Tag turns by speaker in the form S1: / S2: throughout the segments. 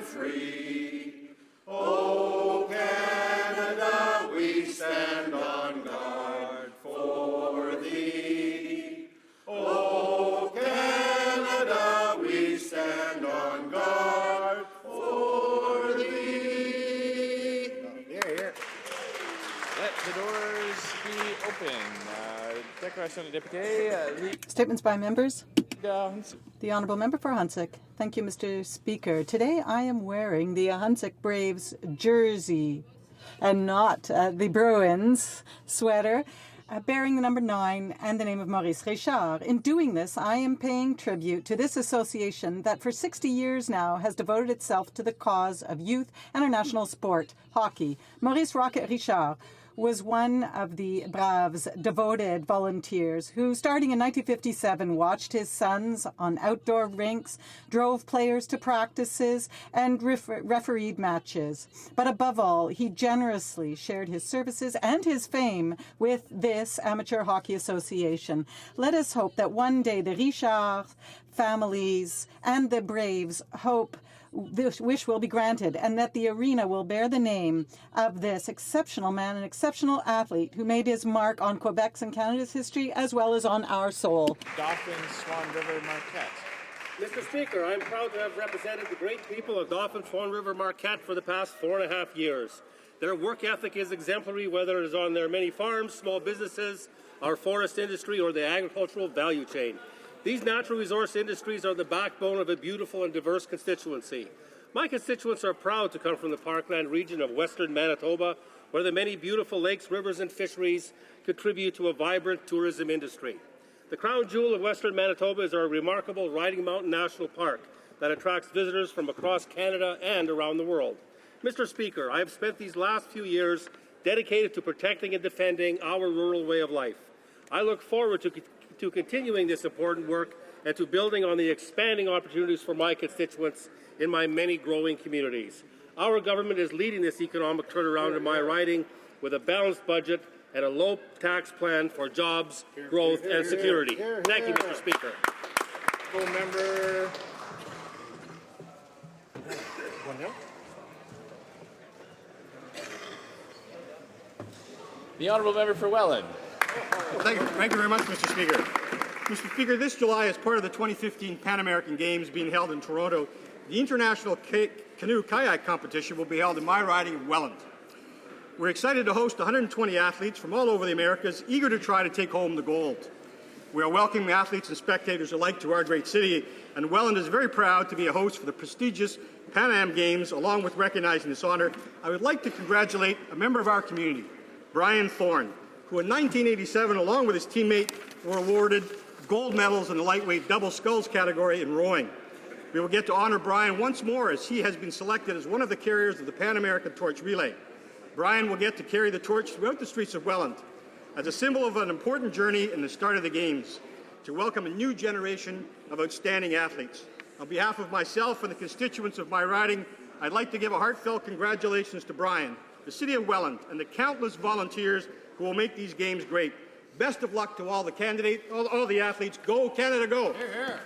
S1: and free. Oh, Canada, we stand on guard for thee. Oh, Canada, we stand on guard for thee.
S2: Here. Let the doors be open. Declaration of Deputy.
S3: Statements by members. The Honourable Member for HoC. Thank you, Mr. Speaker. Today I am wearing the HoC Braves jersey and not the Bruins sweater, bearing the number 9 and the name of Maurice Richard. In doing this, I am paying tribute to this association that for 60 years now has devoted itself to the cause of youth and our national sport, hockey. Maurice Rocket Richard was one of the Braves' devoted volunteers who, starting in 1957, watched his sons on outdoor rinks, drove players to practices, and refereed matches. But above all, he generously shared his services and his fame with this amateur hockey association. Let us hope that one day the Richard families and the Braves hope this wish will be granted, and that the arena will bear the name of this exceptional man, an exceptional athlete who made his mark on Quebec's and Canada's history as well as on our soul.
S2: Dauphin, Swan River, Marquette.
S4: Mr. Speaker, I am proud to have represented the great people of Dauphin, Swan River, Marquette for the past 4.5 years. Their work ethic is exemplary, whether it is on their many farms, small businesses, our forest industry, or the agricultural value chain. These natural resource industries are the backbone of a beautiful and diverse constituency. My constituents are proud to come from the parkland region of western Manitoba, where the many beautiful lakes, rivers, and fisheries contribute to a vibrant tourism industry. The crown jewel of western Manitoba is our remarkable Riding Mountain National Park that attracts visitors from across Canada and around the world. Mr. Speaker, I have spent these last few years dedicated to protecting and defending our rural way of life. I look forward to continuing this important work and to building on the expanding opportunities for my constituents in my many growing communities. Our government is leading this economic turnaround in my riding with a balanced budget and a low tax plan for jobs, growth, and security. Thank you, Mr. Speaker.
S2: Member. The Honourable Member for Welland.
S5: Thank you very much, Mr. Speaker. Mr. Speaker, this July, as part of the 2015 Pan American Games being held in Toronto, the International Canoe Kayak Competition will be held in my riding of Welland. We're excited to host 120 athletes from all over the Americas, eager to try to take home the gold. We are welcoming athletes and spectators alike to our great city, and Welland is very proud to be a host for the prestigious Pan Am Games. Along with recognizing this honour, I would like to congratulate a member of our community, Brian Thorne, who in 1987, along with his teammate, were awarded gold medals in the lightweight double sculls category in rowing. We will get to honour Brian once more as he has been selected as one of the carriers of the Pan American Torch Relay. Brian will get to carry the torch throughout the streets of Welland as a symbol of an important journey in the start of the Games to welcome a new generation of outstanding athletes. On behalf of myself and the constituents of my riding, I'd like to give a heartfelt congratulations to Brian, the City of Welland, and the countless volunteers who will make these Games great. Best of luck to all the candidates, all the athletes. Go, Canada, go!
S2: Hear, hear.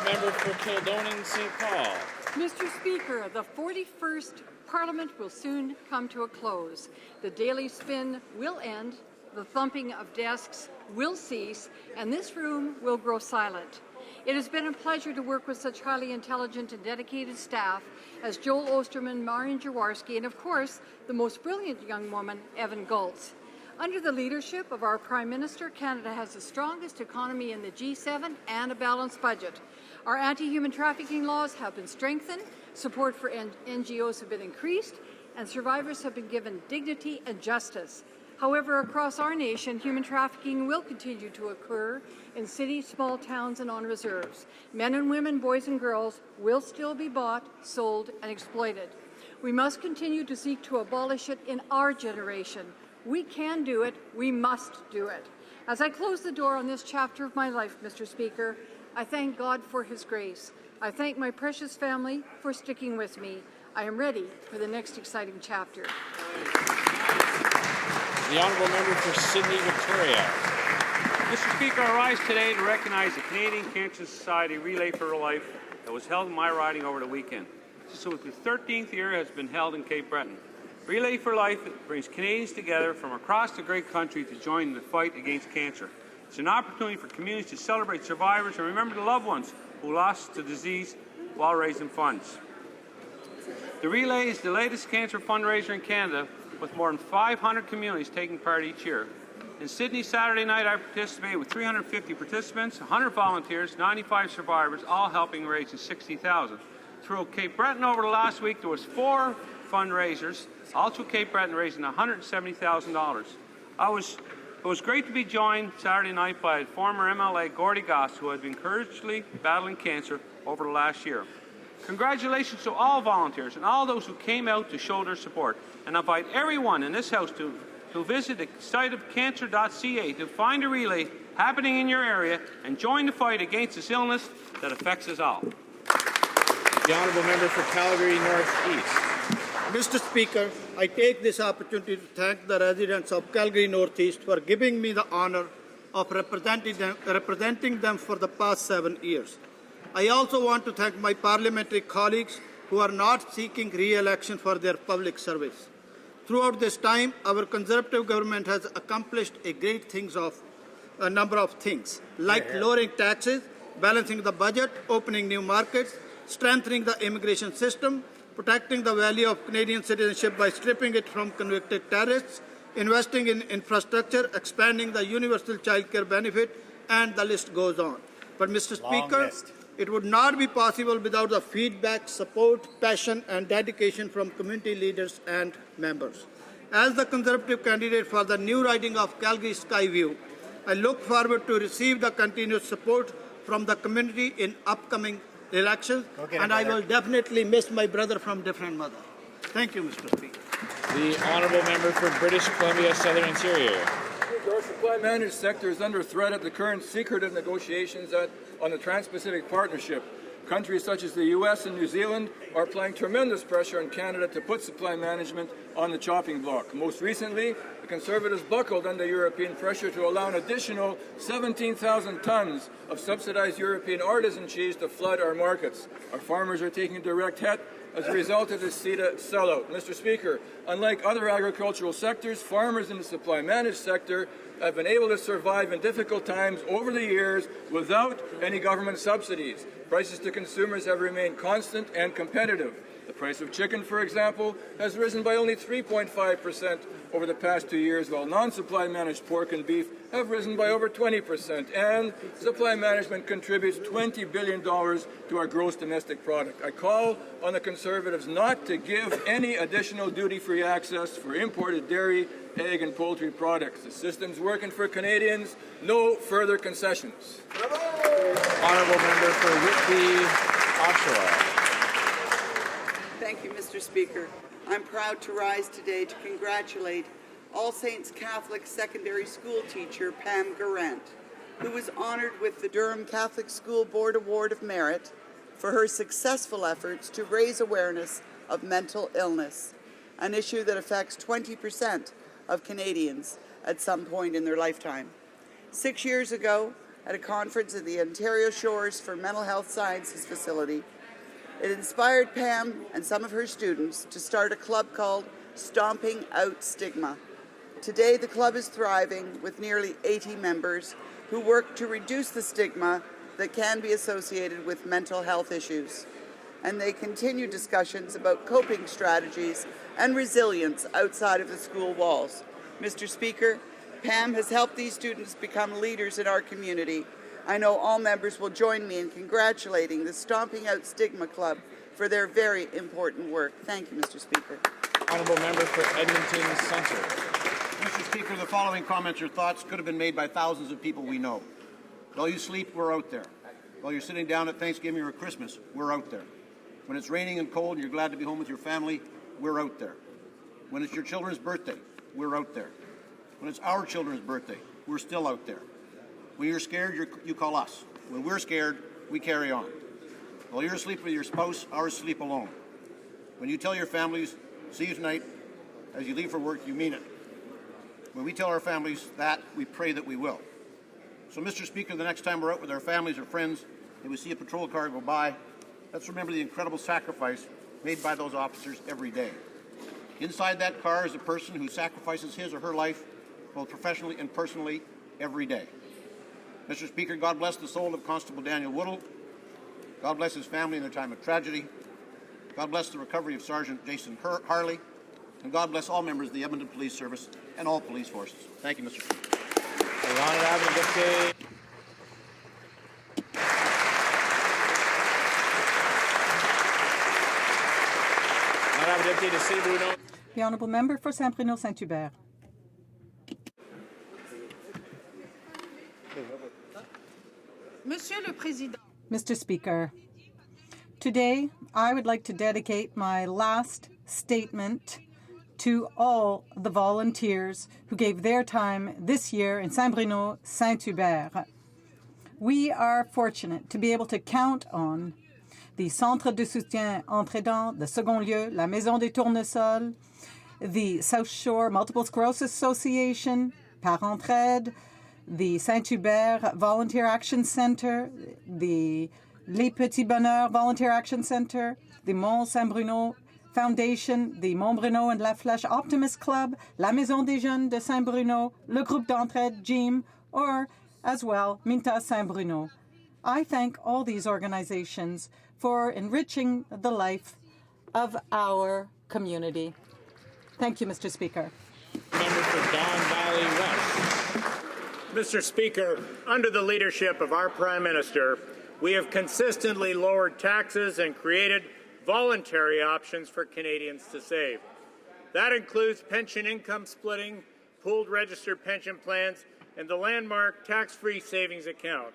S2: Member for Kildonan, St. Paul.
S6: Mr. Speaker, the 41st Parliament will soon come to a close. The daily spin will end, the thumping of desks will cease, and this room will grow silent. It has been a pleasure to work with such highly intelligent and dedicated staff as Joel Osterman, Marian Jaworski, and of course, the most brilliant young woman, Evan Gultz. Under the leadership of our Prime Minister, Canada has the strongest economy in the G7 and a balanced budget. Our anti-human trafficking laws have been strengthened, support for NGOs have been increased, and survivors have been given dignity and justice. However, across our nation, human trafficking will continue to occur in cities, small towns, and on reserves. Men and women, boys and girls will still be bought, sold, and exploited. We must continue to seek to abolish it in our generation. We can do it. We must do it. As I close the door on this chapter of my life, Mr. Speaker, I thank God for His grace. I thank my precious family for sticking with me. I am ready for the next exciting chapter.
S2: The Honourable Member for Sydney, Victoria.
S7: Mr. Speaker, I rise today to recognize the Canadian Cancer Society Relay for Life that was held in my riding over the weekend. This with the 13th year has been held in Cape Breton. Relay for Life brings Canadians together from across the great country to join in the fight against cancer. It's an opportunity for communities to celebrate survivors and remember the loved ones who lost to disease while raising funds. The Relay is the latest cancer fundraiser in Canada, with more than 500 communities taking part each year. In Sydney Saturday night, I participated with 350 participants, 100 volunteers, 95 survivors, all helping raise $60,000. Through Cape Breton over the last week, there was 4 fundraisers, all through Cape Breton, raising $170,000. It was great to be joined Saturday night by former MLA Gordy Goss, who had been courageously battling cancer over the last year. Congratulations to all volunteers and all those who came out to show their support. And I invite everyone in this house to visit the site of cancer.ca to find a relay happening in your area and join the fight against this illness that affects us all.
S2: The honourable member for Calgary North East.
S8: Mr. Speaker, I take this opportunity to thank the residents of Calgary Northeast for giving me the honour of representing them for the past 7 years. I also want to thank my parliamentary colleagues who are not seeking re-election for their public service. Throughout this time, our Conservative government has accomplished a number of things, like lowering taxes, balancing the budget, opening new markets, strengthening the immigration system, protecting the value of Canadian citizenship by stripping it from convicted terrorists, investing in infrastructure, expanding the universal childcare benefit, and the list goes on. But, Mr. Speaker, it would not be possible without the feedback, support, passion, and dedication from community leaders and members. As the Conservative candidate for the new riding of Calgary Skyview, I look forward to receive the continued support from the community in upcoming elections, and I will definitely miss my brother from different mother. Thank you, Mr. Speaker.
S2: The honourable member for British Columbia Southern Interior.
S9: Our supply managed sector is under threat at the current secretive negotiations on the Trans-Pacific Partnership. Countries such as the U.S. and New Zealand are applying tremendous pressure on Canada to put supply management on the chopping block. Most recently, the Conservatives buckled under European pressure to allow an additional 17,000 tons of subsidized European artisan cheese to flood our markets. Our farmers are taking a direct hit as a result of this CETA sellout. Mr. Speaker, unlike other agricultural sectors, farmers in the supply managed sector have been able to survive in difficult times over the years without any government subsidies. Prices to consumers have remained constant and competitive. The price of chicken, for example, has risen by only 3.5% over the past 2 years, while non-supply managed pork and beef have risen by over 20%, and supply management contributes $20 billion to our gross domestic product. I call on the Conservatives not to give any additional duty-free access for imported dairy, egg and poultry products. The system's working for Canadians. No further concessions.
S2: Honourable member for Whitby, Oshawa.
S10: Thank you, Mr. Speaker. I'm proud to rise today to congratulate All Saints Catholic secondary school teacher Pam Garant, who was honoured with the Durham Catholic School Board Award of Merit for her successful efforts to raise awareness of mental illness, an issue that affects 20% of Canadians at some point in their lifetime. 6 years ago, at a conference at the Ontario Shores for Mental Health Sciences facility, it inspired Pam and some of her students to start a club called Stomping Out Stigma. Today, the club is thriving with nearly 80 members who work to reduce the stigma that can be associated with mental health issues. And they continue discussions about coping strategies and resilience outside of the school walls. Mr. Speaker, Pam has helped these students become leaders in our community. I know all members will join me in congratulating the Stomping Out Stigma Club for their very important work. Thank you, Mr. Speaker.
S2: Honourable member for Edmonton Centre.
S11: Mr. Speaker, the following comments or thoughts could have been made by thousands of people we know. While you sleep, we're out there. While you're sitting down at Thanksgiving or Christmas, we're out there. When it's raining and cold and you're glad to be home with your family, we're out there. When it's your children's birthday, we're out there. When it's our children's birthday, we're still out there. When you're scared, you call us. When we're scared, we carry on. While you're asleep with your spouse, ours sleep alone. When you tell your families, see you tonight, as you leave for work, you mean it. When we tell our families that, we pray that we will. So, Mr. Speaker, the next time we're out with our families or friends and we see a patrol car go by, let's remember the incredible sacrifice made by those officers every day. Inside that car is a person who sacrifices his or her life, both professionally and personally, every day. Mr. Speaker, God bless the soul of Constable Daniel Woodall. God bless his family in their time of tragedy. God bless the recovery of Sergeant Jason Harley. And God bless all members of the Edmonton Police Service and all police forces. Thank you, Mr. Speaker.
S3: The Honourable Member for Saint-Bruno-Saint-Hubert.
S12: Monsieur le Président.
S3: Mr. Speaker, today I would like to dedicate my last statement to all the volunteers who gave their time this year in Saint-Bruno-Saint-Hubert. We are fortunate to be able to count on the Centre de soutien entre aidants, the Second Lieu, la Maison des Tournesols, the South Shore Multiple Sclerosis Association, Parentraide, the Saint-Hubert Volunteer Action Centre, the Les Petits Bonheurs Volunteer Action Centre, the Mont Saint-Bruno Foundation, the Mont-Bruno and La Flèche Optimist Club, la Maison des Jeunes de Saint-Bruno, le Groupe d'Entraide, GYM, or as well, Minta Saint-Bruno. I thank all these organizations for enriching the life of our community. Thank you, Mr. Speaker.
S2: Member for Don Valley West.
S13: Mr. Speaker, under the leadership of our Prime Minister, we have consistently lowered taxes and created voluntary options for Canadians to save. That includes pension income splitting, pooled registered pension plans, and the landmark tax-free savings account.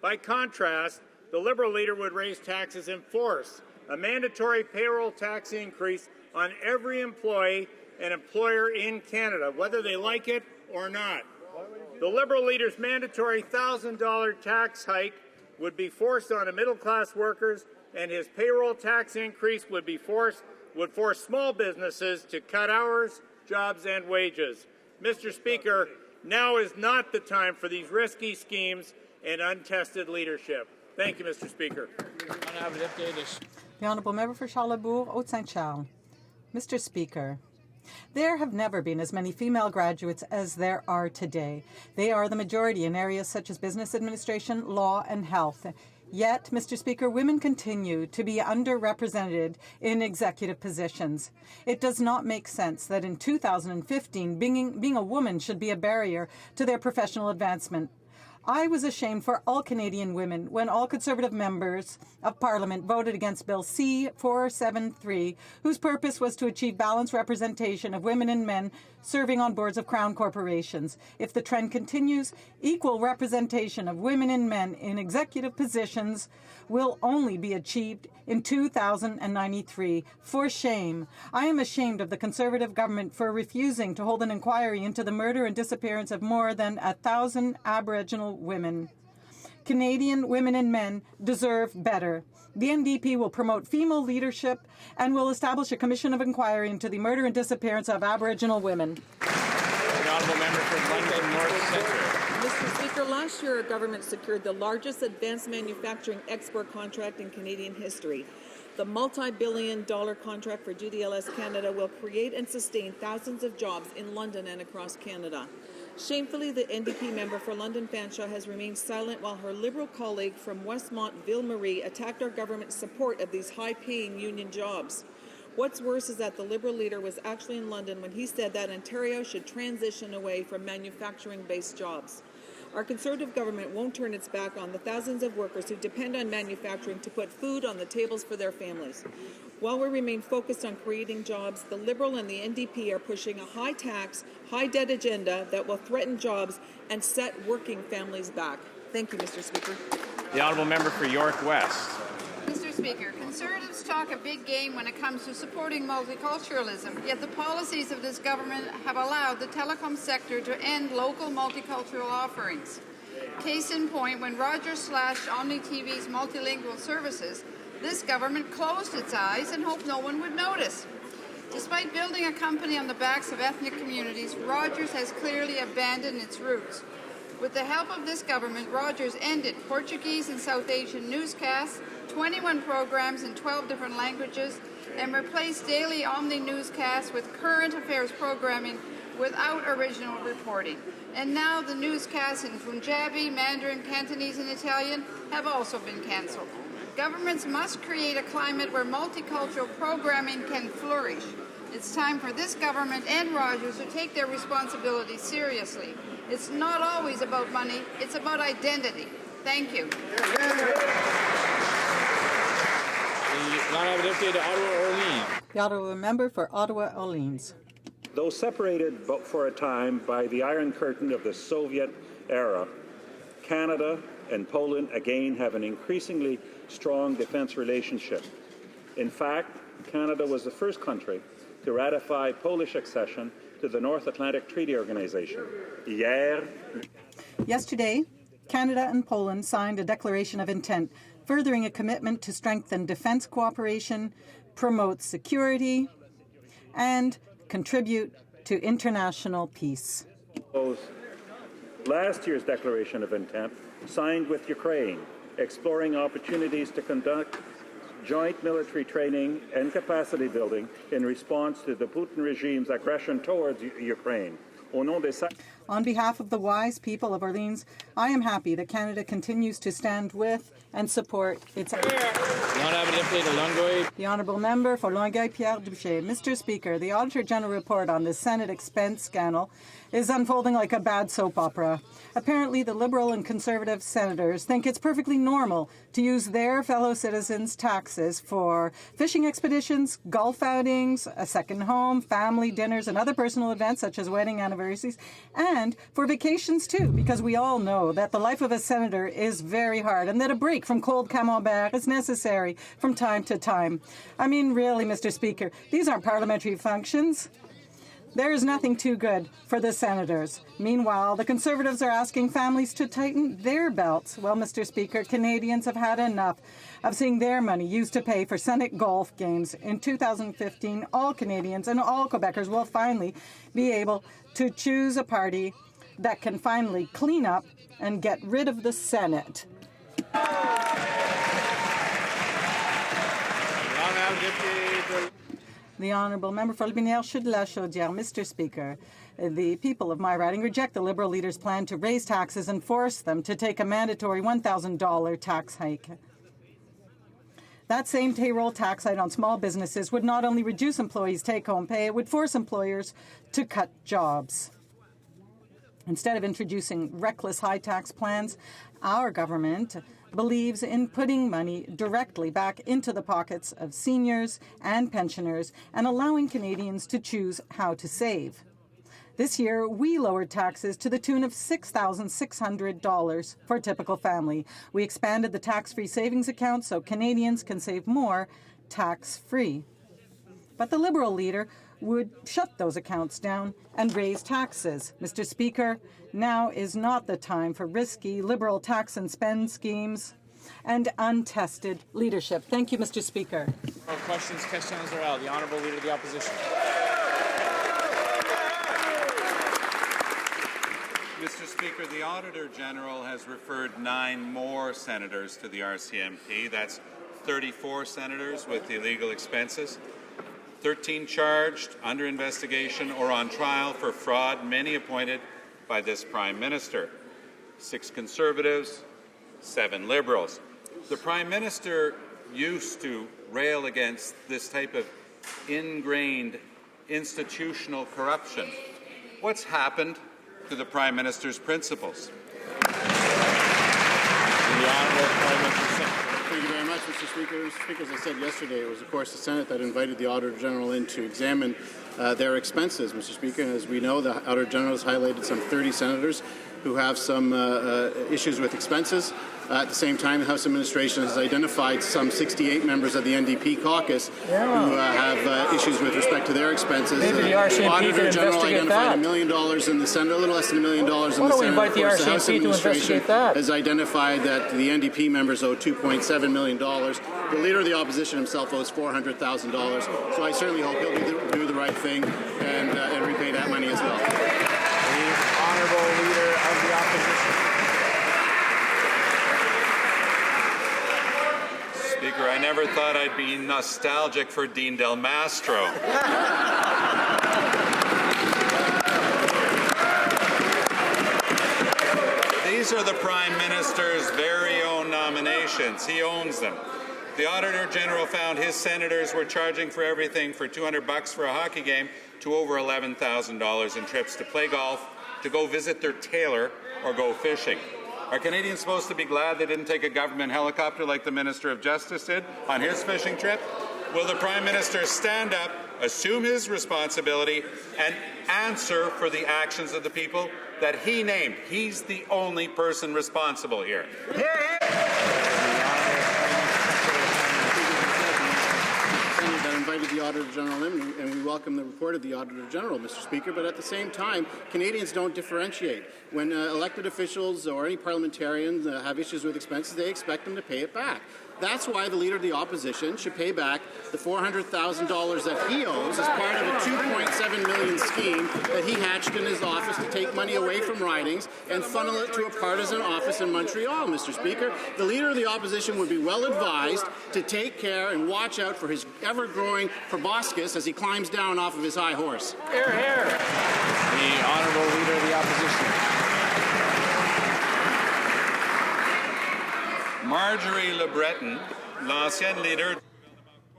S13: By contrast, the Liberal leader would raise taxes in force, a mandatory payroll tax increase on every employee and employer in Canada, whether they like it or not. The Liberal leader's mandatory $1,000 tax hike would be forced on middle-class workers, and his payroll tax increase would force small businesses to cut hours, jobs, and wages. Mr. Speaker, now is not the time for these risky schemes and untested leadership. Thank you, Mr. Speaker.
S3: The Honourable Member for Charlesbourg, Haute-Saint-Charles. Mr. Speaker, there have never been as many female graduates as there are today. They are the majority in areas such as business administration, law, and health. Yet, Mr. Speaker, women continue to be underrepresented in executive positions. It does not make sense that in 2015, being a woman should be a barrier to their professional advancement. I was ashamed for all Canadian women when all Conservative members of Parliament voted against Bill C-473, whose purpose was to achieve balanced representation of women and men serving on boards of Crown corporations. If the trend continues, equal representation of women and men in executive positions will only be achieved in 2093. For shame. I am ashamed of the Conservative government for refusing to hold an inquiry into the murder and disappearance of more than 1,000 Aboriginal women. Canadian women and men deserve better. The NDP will promote female leadership and will establish a commission of inquiry into the murder and disappearance of Aboriginal women.
S2: The honourable member for London North Centre.
S14: Mr. Speaker, last year our government secured the largest advanced manufacturing export contract in Canadian history. The multi-billion-dollar contract for GDLS Canada will create and sustain thousands of jobs in London and across Canada. Shamefully, the NDP member for London Fanshawe has remained silent while her Liberal colleague from Westmont, Ville-Marie, attacked our government's support of these high-paying union jobs. What's worse is that the Liberal leader was actually in London when he said that Ontario should transition away from manufacturing-based jobs. Our Conservative government won't turn its back on the thousands of workers who depend on manufacturing to put food on the tables for their families. While we remain focused on creating jobs, the Liberal and the NDP are pushing a high-tax, high-debt agenda that will threaten jobs and set working families back. Thank you, Mr. Speaker.
S2: The honourable member for York West.
S12: Mr. Speaker, Conservatives talk a big game when it comes to supporting multiculturalism, yet the policies of this government have allowed the telecom sector to end local multicultural offerings. Case in point, when Rogers slashed Omni TV's multilingual services, this government closed its eyes and hoped no one would notice. Despite building a company on the backs of ethnic communities, Rogers has clearly abandoned its roots. With the help of this government, Rogers ended Portuguese and South Asian newscasts, 21 programs in 12 different languages, and replace daily Omni newscasts with current affairs programming without original reporting. And now the newscasts in Punjabi, Mandarin, Cantonese, and Italian have also been cancelled. Governments must create a climate where multicultural programming can flourish. It's time for this government and Rogers to take their responsibility seriously. It's not always about money, it's about identity. Thank you.
S3: The Ottawa member for Ottawa Orleans.
S15: Though separated for a time by the Iron Curtain of the Soviet era, Canada and Poland again have an increasingly strong defense relationship. In fact, Canada was the first country to ratify Polish accession to the North Atlantic Treaty Organization.
S3: Yesterday, Canada and Poland signed a declaration of intent, furthering a commitment to strengthen defense cooperation, promote security, and contribute to international peace.
S15: Last year's declaration of intent, signed with Ukraine, exploring opportunities to conduct joint military training and capacity building in response to the Putin regime's aggression towards Ukraine.
S3: On behalf of the wise people of Orleans, I am happy that Canada continues to stand with and support its... The Honourable Member for Longueuil-Pierre Duché. Mr. Speaker, the Auditor General report on the Senate expense scandal is unfolding like a bad soap opera. Apparently, the Liberal and Conservative senators think it's perfectly normal to use their fellow citizens' taxes for fishing expeditions, golf outings, a second home, family dinners, and other personal events such as wedding anniversaries, and for vacations too, because we all know that the life of a senator is very hard and that a break from cold camembert is necessary from time to time. I mean, really, Mr. Speaker, these aren't parliamentary functions. There is nothing too good for the senators. Meanwhile, the Conservatives are asking families to tighten their belts. Well, Mr. Speaker, Canadians have had enough of seeing their money used to pay for Senate golf games. In 2015, all Canadians and all Quebecers will finally be able to choose a party that can finally clean up and get rid of the Senate. The Honourable Member for Lotbinière-Chaudière. Mr. Speaker, the people of my riding reject the Liberal leader's plan to raise taxes and force them to take a mandatory $1,000 tax hike. That same payroll tax hike on small businesses would not only reduce employees' take-home pay, it would force employers to cut jobs. Instead of introducing reckless high tax plans, our government believes in putting money directly back into the pockets of seniors and pensioners and allowing Canadians to choose how to save. This year, we lowered taxes to the tune of $6,600 for a typical family. We expanded the tax-free savings account so Canadians can save more tax-free. But the Liberal leader would shut those accounts down and raise taxes. Mr. Speaker, now is not the time for risky Liberal tax and spend schemes and untested leadership. Thank you, Mr. Speaker.
S2: Questions, the Honourable Leader of the Opposition.
S16: Mr. Speaker, the Auditor General has referred 9 more senators to the RCMP. That's 34 senators with illegal expenses. 13 charged, under investigation, or on trial for fraud, many appointed by this Prime Minister. 6 Conservatives, 7 Liberals. The Prime Minister used to rail against this type of ingrained institutional corruption. What's happened to the Prime Minister's principles?
S2: The Honourable Prime Minister.
S17: Thank you very much, Mr. Speaker. Mr. Speaker, as I said yesterday, it was, of course, the Senate that invited the Auditor General in to examine their expenses, Mr. Speaker. As we know, the Auditor General has highlighted some 30 senators who have some issues with expenses. At the same time, the House administration has identified some 68 members of the NDP caucus who have issues with respect to their expenses.
S18: Maybe the RCMP
S17: Auditor General identified
S18: that.
S17: $1 million in the Senate, a little less than $1 million in the Senate.
S18: Why don't we invite the RCMP to investigate that?
S17: Has identified that the NDP members owe $2.7 million. The Leader of the Opposition himself owes $400,000. So I certainly hope he'll do the right thing and repay that money as well.
S2: The Honourable Leader of the Opposition.
S16: Speaker, I never thought I'd be nostalgic for Dean Del Mastro. These are the Prime Minister's very own nominations. He owns them. The Auditor General found his senators were charging for everything for $200 for a hockey game to over $11,000 in trips to play golf, to go visit their tailor, or go fishing. Are Canadians supposed to be glad they didn't take a government helicopter like the Minister of Justice did on his fishing trip? Will the Prime Minister stand up, assume his responsibility, and answer for the actions of the people that he named? He's the only person responsible here.
S17: That invited the Auditor General in, and we welcome the report of the Auditor General, Mr. Speaker. But at the same time, Canadians don't differentiate. When elected officials or any parliamentarians have issues with expenses, they expect them to pay it back. That's why the Leader of the Opposition should pay back the $400,000 that he owes as part of a $2.7 million scheme that he hatched in his office to take money away from ridings and funnel it to a partisan office in Montreal, Mr. Speaker. The Leader of the Opposition would be well advised to take care and watch out for his ever-growing proboscis as he climbs down off of his high horse.
S2: Hear, hear. The Honourable Leader of the Opposition.
S16: Marjorie Le Breton, l'ancienne leader.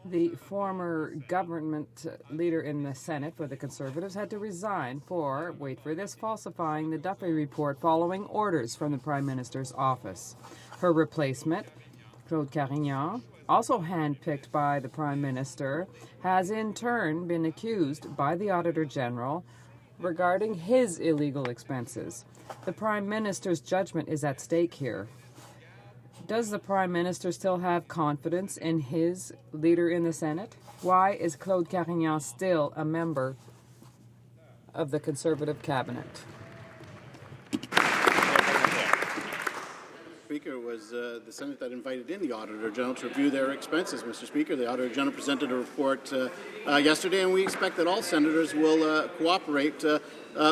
S19: The former government leader in the Senate for the Conservatives had to resign for, wait for this, falsifying the Duffy report following orders from the Prime Minister's office. Her replacement, Claude Carignan, also handpicked by the Prime Minister, has in turn been accused by the Auditor General regarding his illegal expenses. The Prime Minister's judgment is at stake here. Does the Prime Minister still have confidence in his leader in the Senate? Why is Claude Carignan still a member of the Conservative cabinet?
S17: Speaker, was the Senate that invited in the Auditor General to review their expenses, Mr. Speaker. The Auditor General presented a report yesterday, and we expect that all senators will cooperate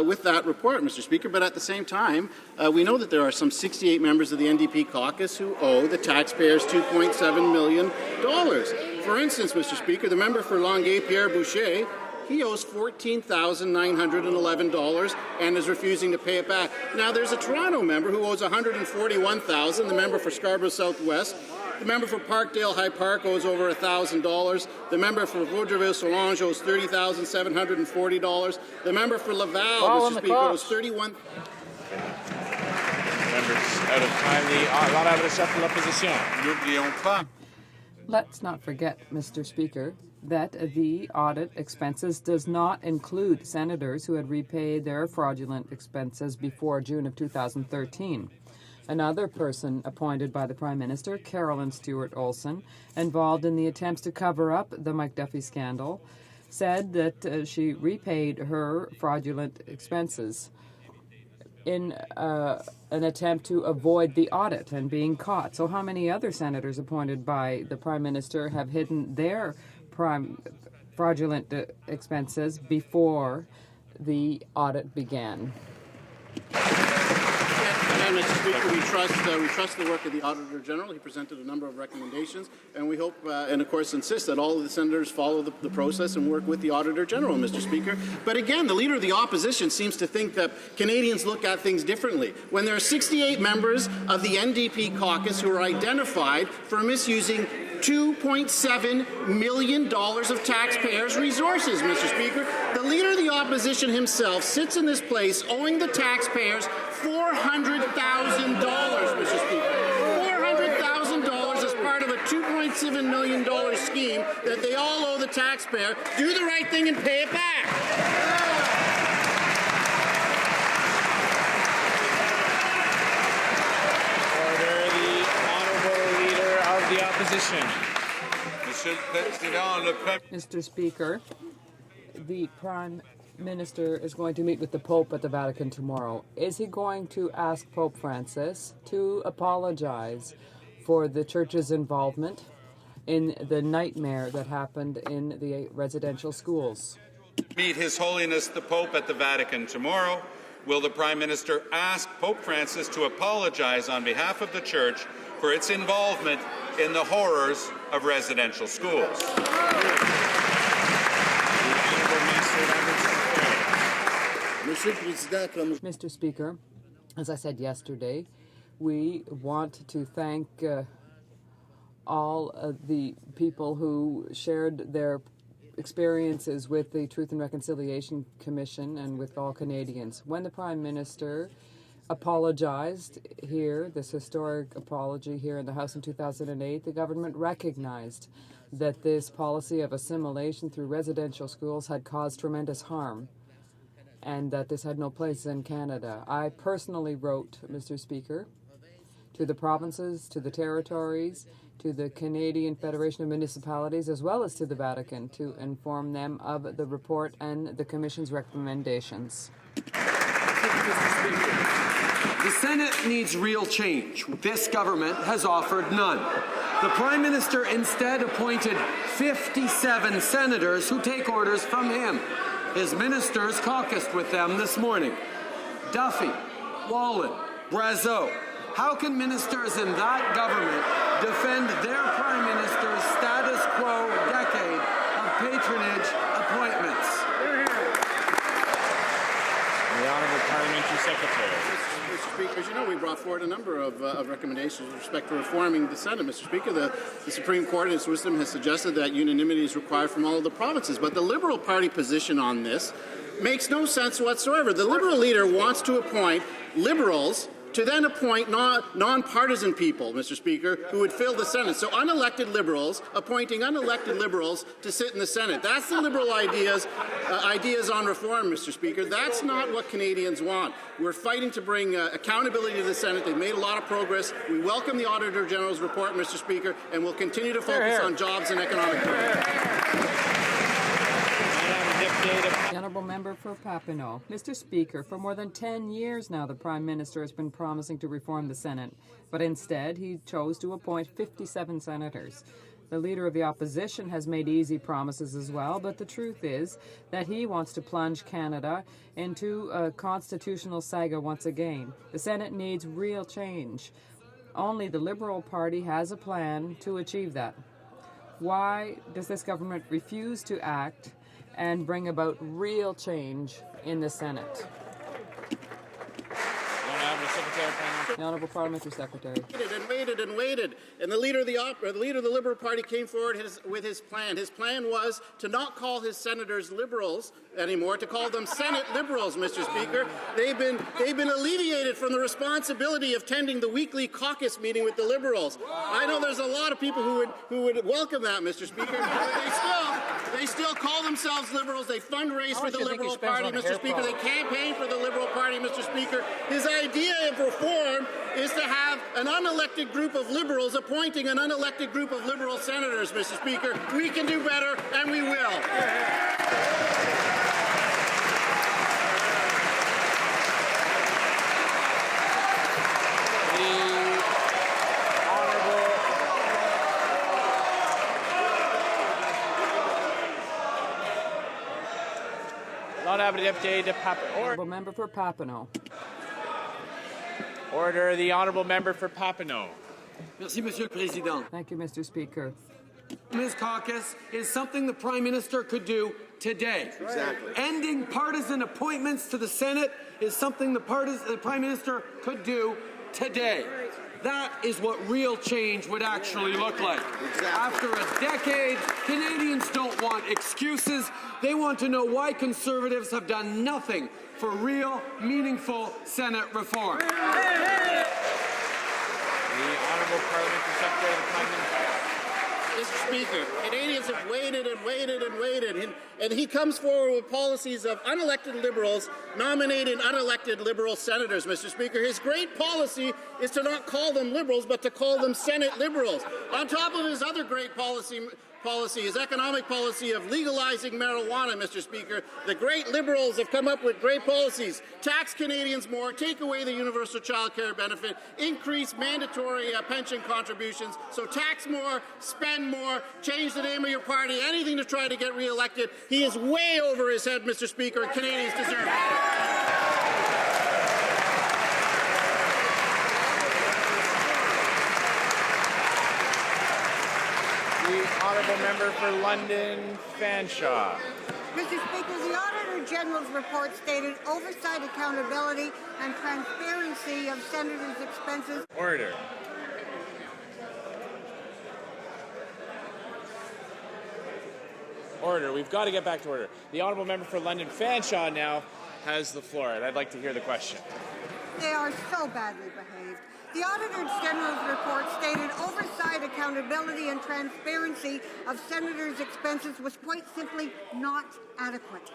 S17: with that report, Mr. Speaker. But at the same time, we know that there are some 68 members of the NDP caucus who owe the taxpayers $2.7 million. For instance, Mr. Speaker, the member for Longueuil, Pierre Boucher, he owes $14,911 and is refusing to pay it back. Now, there's a Toronto member who owes $141,000, the member for Scarborough Southwest. The member for Parkdale High Park owes over $1,000. The member for Vaudreuil-Soulanges owes $30,740. The member for Laval, Mr. Speaker, owes $31,000.
S2: Members out of time. The honorable chef de l'opposition.
S16: N'oublions pas.
S19: Let's not forget, Mr. Speaker, that the audit expenses does not include senators who had repaid their fraudulent expenses before June of 2013. Another person appointed by the Prime Minister, Carolyn Stewart-Olson, involved in the attempts to cover up the Mike Duffy scandal, said that she repaid her fraudulent expenses in an attempt to avoid the audit and being caught. So how many other senators appointed by the Prime Minister have hidden their fraudulent expenses before the audit began?
S17: And Mr. Speaker, we trust the work of the Auditor General. He presented a number of recommendations, and we hope and, of course, insist that all of the senators follow the process and work with the Auditor General, Mr. Speaker. But again, the Leader of the Opposition seems to think that Canadians look at things differently. When there are 68 members of the NDP caucus who are identified for misusing $2.7 million of taxpayers' resources, Mr. Speaker, the Leader of the Opposition himself sits in this place owing the taxpayers $400,000, Mr. Speaker. $400,000 as part of a $2.7 million scheme that they all owe the taxpayer. Do the right thing and pay it back.
S2: The opposition.
S19: Mr. Speaker, the Prime Minister is going to meet with the Pope at the Vatican tomorrow. Is he going to ask Pope Francis to apologize for the Church's involvement in the nightmare that happened in the residential schools?
S16: Meet His Holiness the Pope at the Vatican tomorrow. Will the Prime Minister ask Pope Francis to apologize on behalf of the Church for its involvement in the horrors of residential schools.
S19: Mr. Speaker, as I said yesterday, we want to thank all of the people who shared their experiences with the Truth and Reconciliation Commission and with all Canadians. When the Prime Minister apologized here, this historic apology here in the House in 2008, the government recognized that this policy of assimilation through residential schools had caused tremendous harm and that this had no place in Canada. I personally wrote, Mr. Speaker, to the provinces, to the territories, to the Canadian Federation of Municipalities, as well as to the Vatican, to inform them of the report and the Commission's recommendations.
S20: The Senate needs real change. This government has offered none. The Prime Minister instead appointed 57 senators who take orders from him. His ministers caucused with them this morning. Duffy, Wallen, Brazeau. How can ministers in that government defend their Prime Minister's status quo decade of patronage appointments?
S2: The Honourable Parliamentary Secretary.
S17: Mr. Speaker, as you know, we brought forward a number of recommendations with respect to reforming the Senate. Mr. Speaker, the Supreme Court in its wisdom has suggested that unanimity is required from all of the provinces, but the Liberal Party position on this makes no sense whatsoever. The Liberal leader wants to appoint Liberals to then appoint non-partisan people, Mr. Speaker, who would fill the Senate. So unelected Liberals appointing unelected Liberals to sit in the Senate. That's the Liberal ideas on reform, Mr. Speaker. That's not what Canadians want. We're fighting to bring accountability to the Senate. They've made a lot of progress. We welcome the Auditor General's report, Mr. Speaker, and we'll continue to focus on jobs and economic growth.
S19: The Honourable Member for Papineau. Mr. Speaker, for more than 10 years now, the Prime Minister has been promising to reform the Senate, but instead he chose to appoint 57 senators. The Leader of the Opposition has made easy promises as well, but the truth is that he wants to plunge Canada into a constitutional saga once again. The Senate needs real change. Only the Liberal Party has a plan to achieve that. Why does this government refuse to act and bring about real change in the Senate? The Honourable Parliamentary Secretary.
S17: And waited, and the leader of the Liberal Party came forward with his plan. His plan was to not call his senators Liberals anymore, to call them Senate Liberals, Mr. Speaker. They've been alleviated from the responsibility of tending the weekly caucus meeting with the Liberals. I know there's a lot of people who would welcome that, Mr. Speaker, but they still call themselves Liberals. They fundraise for the Liberal Party, Mr. Speaker. They campaign for the Liberal Party, Mr. Speaker. His idea of reform is to have an unelected group of Liberals appointing an unelected group of Liberal senators, Mr. Speaker. We can do better, and we will.
S19: Honourable Member for Papineau.
S2: Order, the Honourable Member for Papineau.
S20: Merci, Monsieur le Président.
S19: Thank you, Mr. Speaker.
S20: This caucus is something the Prime Minister could do today.
S11: Exactly.
S20: Ending partisan appointments to the Senate is something the Prime Minister could do today. That is what real change would actually look like.
S11: Exactly.
S20: After a decade, Canadians don't want excuses. They want to know why Conservatives have done nothing for real, meaningful Senate reform.
S2: The Honourable Parliamentary Secretary of the Prime Minister.
S17: Mr. Speaker, Canadians have waited and waited and waited, and he comes forward with policies of unelected Liberals nominating unelected Liberal senators, Mr. Speaker. His great policy is to not call them Liberals, but to call them Senate Liberals. On top of his other great policy, his economic policy of legalizing marijuana, Mr. Speaker. The great Liberals have come up with great policies. Tax Canadians more, take away the universal child care benefit, increase mandatory pension contributions, so tax more, spend more, change the name of your party, anything to try to get re-elected. He is way over his head, Mr. Speaker, and Canadians deserve it.
S2: honourable member for London Fanshawe.
S19: Mr. Speaker, the Auditor General's report stated oversight, accountability, and transparency of senators' expenses.
S2: Order. Order. We've got to get back to order. The honourable member for London Fanshawe now has the floor, and I'd like to hear the question.
S19: They are so badly behaved. The Auditor General's report stated oversight, accountability, and transparency of senators' expenses was quite simply not adequate.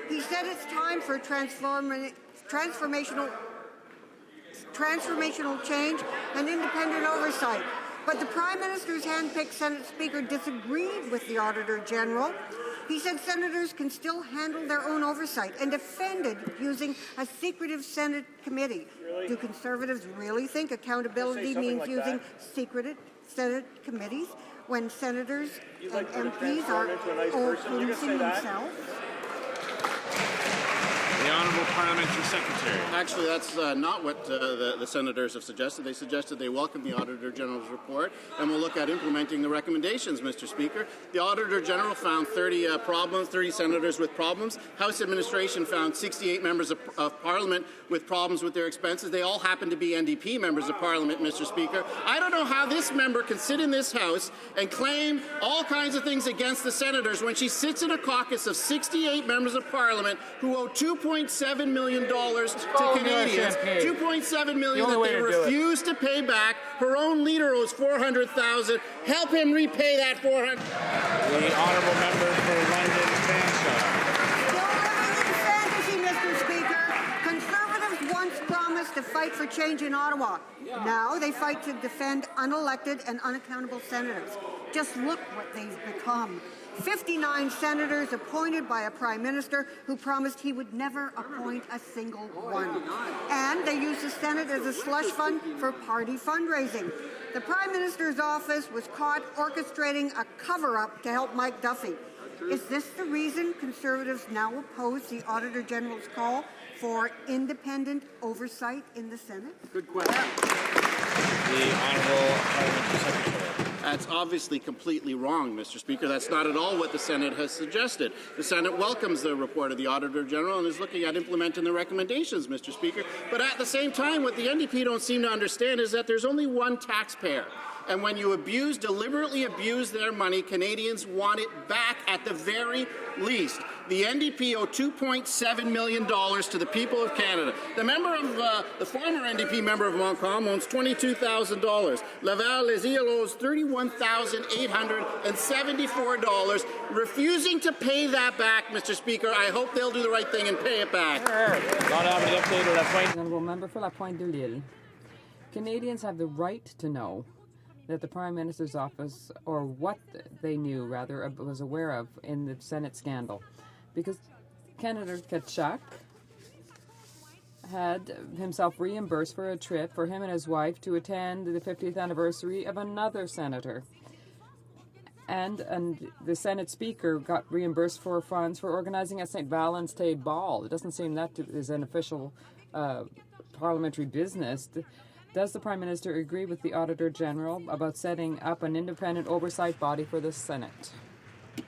S19: He said it's time for transformational change and independent oversight. But the Prime Minister's hand-picked Senate Speaker disagreed with the Auditor General. He said senators can still handle their own oversight and defended using a secretive Senate committee. Really? Do Conservatives really think accountability means using secretive Senate committees when senators and MPs are all policing themselves?
S2: The Honourable Parliamentary Secretary.
S17: Actually, that's not what the senators have suggested. They suggested they welcome the Auditor General's report and will look at implementing the recommendations, Mr. Speaker. The Auditor General found 30 senators with problems. House administration found 68 members of Parliament with problems with their expenses. They all happen to be NDP members of Parliament, Mr. Speaker. I don't know how this member can sit in this House and claim all kinds of things against the senators when she sits in a caucus of 68 members of Parliament who owe $2.7 million to Canadians, $2.7 million that they refuse to pay back. Her own leader owes $400,000. Help him repay that $400,000.
S2: The honourable member for London Fanshawe.
S19: Still living in fantasy, Mr. Speaker. Conservatives once promised to fight for change in Ottawa. Now they fight to defend unelected and unaccountable senators. Just look what they've become. 59 senators appointed by a Prime Minister who promised he would never appoint a single one. And they used the Senate as a slush fund for party fundraising. The Prime Minister's office was caught orchestrating a cover-up to help Mike Duffy. Is this the reason Conservatives now oppose the Auditor General's call for independent oversight in the Senate?
S17: Good question.
S2: The Honourable Parliamentary Secretary.
S17: That's obviously completely wrong, Mr. Speaker. That's not at all what the Senate has suggested. The Senate welcomes the report of the Auditor General and is looking at implementing the recommendations, Mr. Speaker. But at the same time, what the NDP don't seem to understand is that there's only one taxpayer. And when you deliberately abuse their money, Canadians want it back at the very least. The NDP owe $2.7 million to the people of Canada. The former NDP member of Montcalm owns $22,000. Laval-Les-Îles owes $31,874. Refusing to pay that back, Mr. Speaker. I hope they'll do the right thing and pay it back.
S19: Honourable member for La Pointe de l'Île. Canadians have the right to know that the Prime Minister's office, or what they knew, rather, was aware of in the Senate scandal. Because Senator Kachuk had himself reimbursed for a trip for him and his wife to attend the 50th anniversary of another senator. And the Senate Speaker got reimbursed for funds for organizing a St. Valentine's Day ball. It doesn't seem that is an official parliamentary business. Does the Prime Minister agree with the Auditor General about setting up an independent oversight body for the Senate?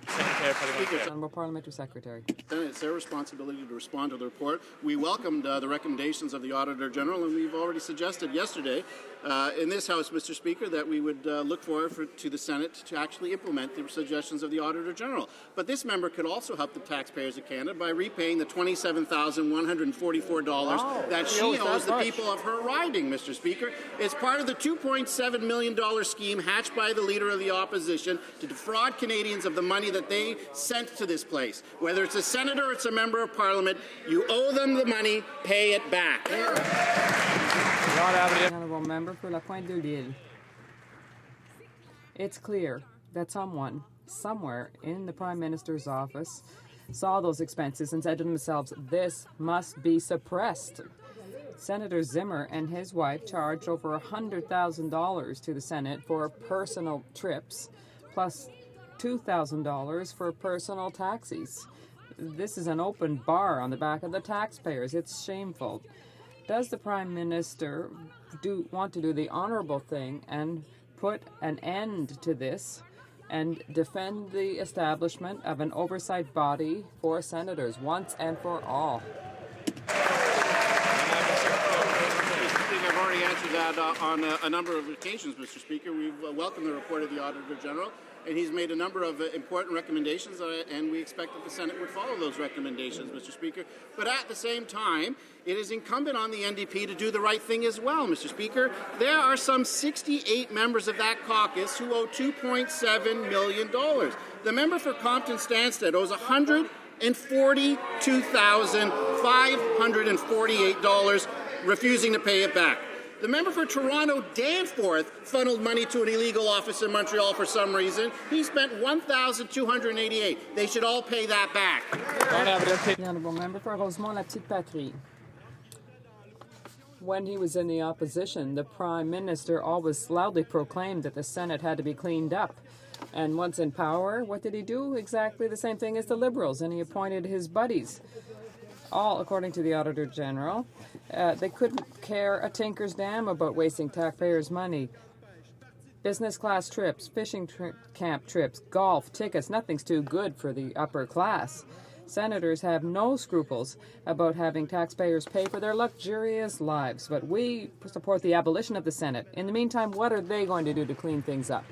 S19: Honourable Parliamentary Secretary.
S17: It's their responsibility to respond to the report. We welcomed the recommendations of the Auditor General, and we've already suggested yesterday in this House, Mr. Speaker, that we would look forward to the Senate to actually implement the suggestions of the Auditor General. But this member could also help the taxpayers of Canada by repaying the $27,144 that she owes the people of her riding, Mr. Speaker. It's part of the $2.7 million scheme hatched by the Leader of the Opposition to defraud Canadians of the money that they sent to this place. Whether it's a senator or it's a member of Parliament, you owe them the money, pay it back.
S19: Honourable member for La Pointe de l'Île. It's clear that someone, somewhere in the Prime Minister's office, saw those expenses and said to themselves, this must be suppressed. Senator Zimmer and his wife charged over $100,000 to the Senate for personal trips, plus $2,000 for personal taxis. This is an open bar on the back of the taxpayers. It's shameful. Does the Prime Minister want to do the honourable thing and put an end to this and defend the establishment of an oversight body for senators once and for all.
S17: I've already answered that on a number of occasions, Mr. Speaker. We've welcomed the report of the Auditor General, and he's made a number of important recommendations, and we expect that the Senate would follow those recommendations, Mr. Speaker. But at the same time, it is incumbent on the NDP to do the right thing as well, Mr. Speaker. There are some 68 members of that caucus who owe $2.7 million. The member for Compton-Stanstead owes $142,548, refusing to pay it back. The member for Toronto, Danforth, funneled money to an illegal office in Montreal for some reason. He spent $1,288. They should all pay that back.
S19: The honourable member for Rosemont, La Petite Patrie. When he was in the opposition, the Prime Minister always loudly proclaimed that the Senate had to be cleaned up. And once in power, what did he do? Exactly the same thing as the Liberals, and he appointed his buddies. All, according to the Auditor General, they couldn't care a tinker's damn about wasting taxpayers' money. Business class trips, fishing camp trips, golf, tickets, nothing's too good for the upper class. Senators have no scruples about having taxpayers pay for their luxurious lives, but we support the abolition of the Senate. In the meantime, what are they going to do to clean things up?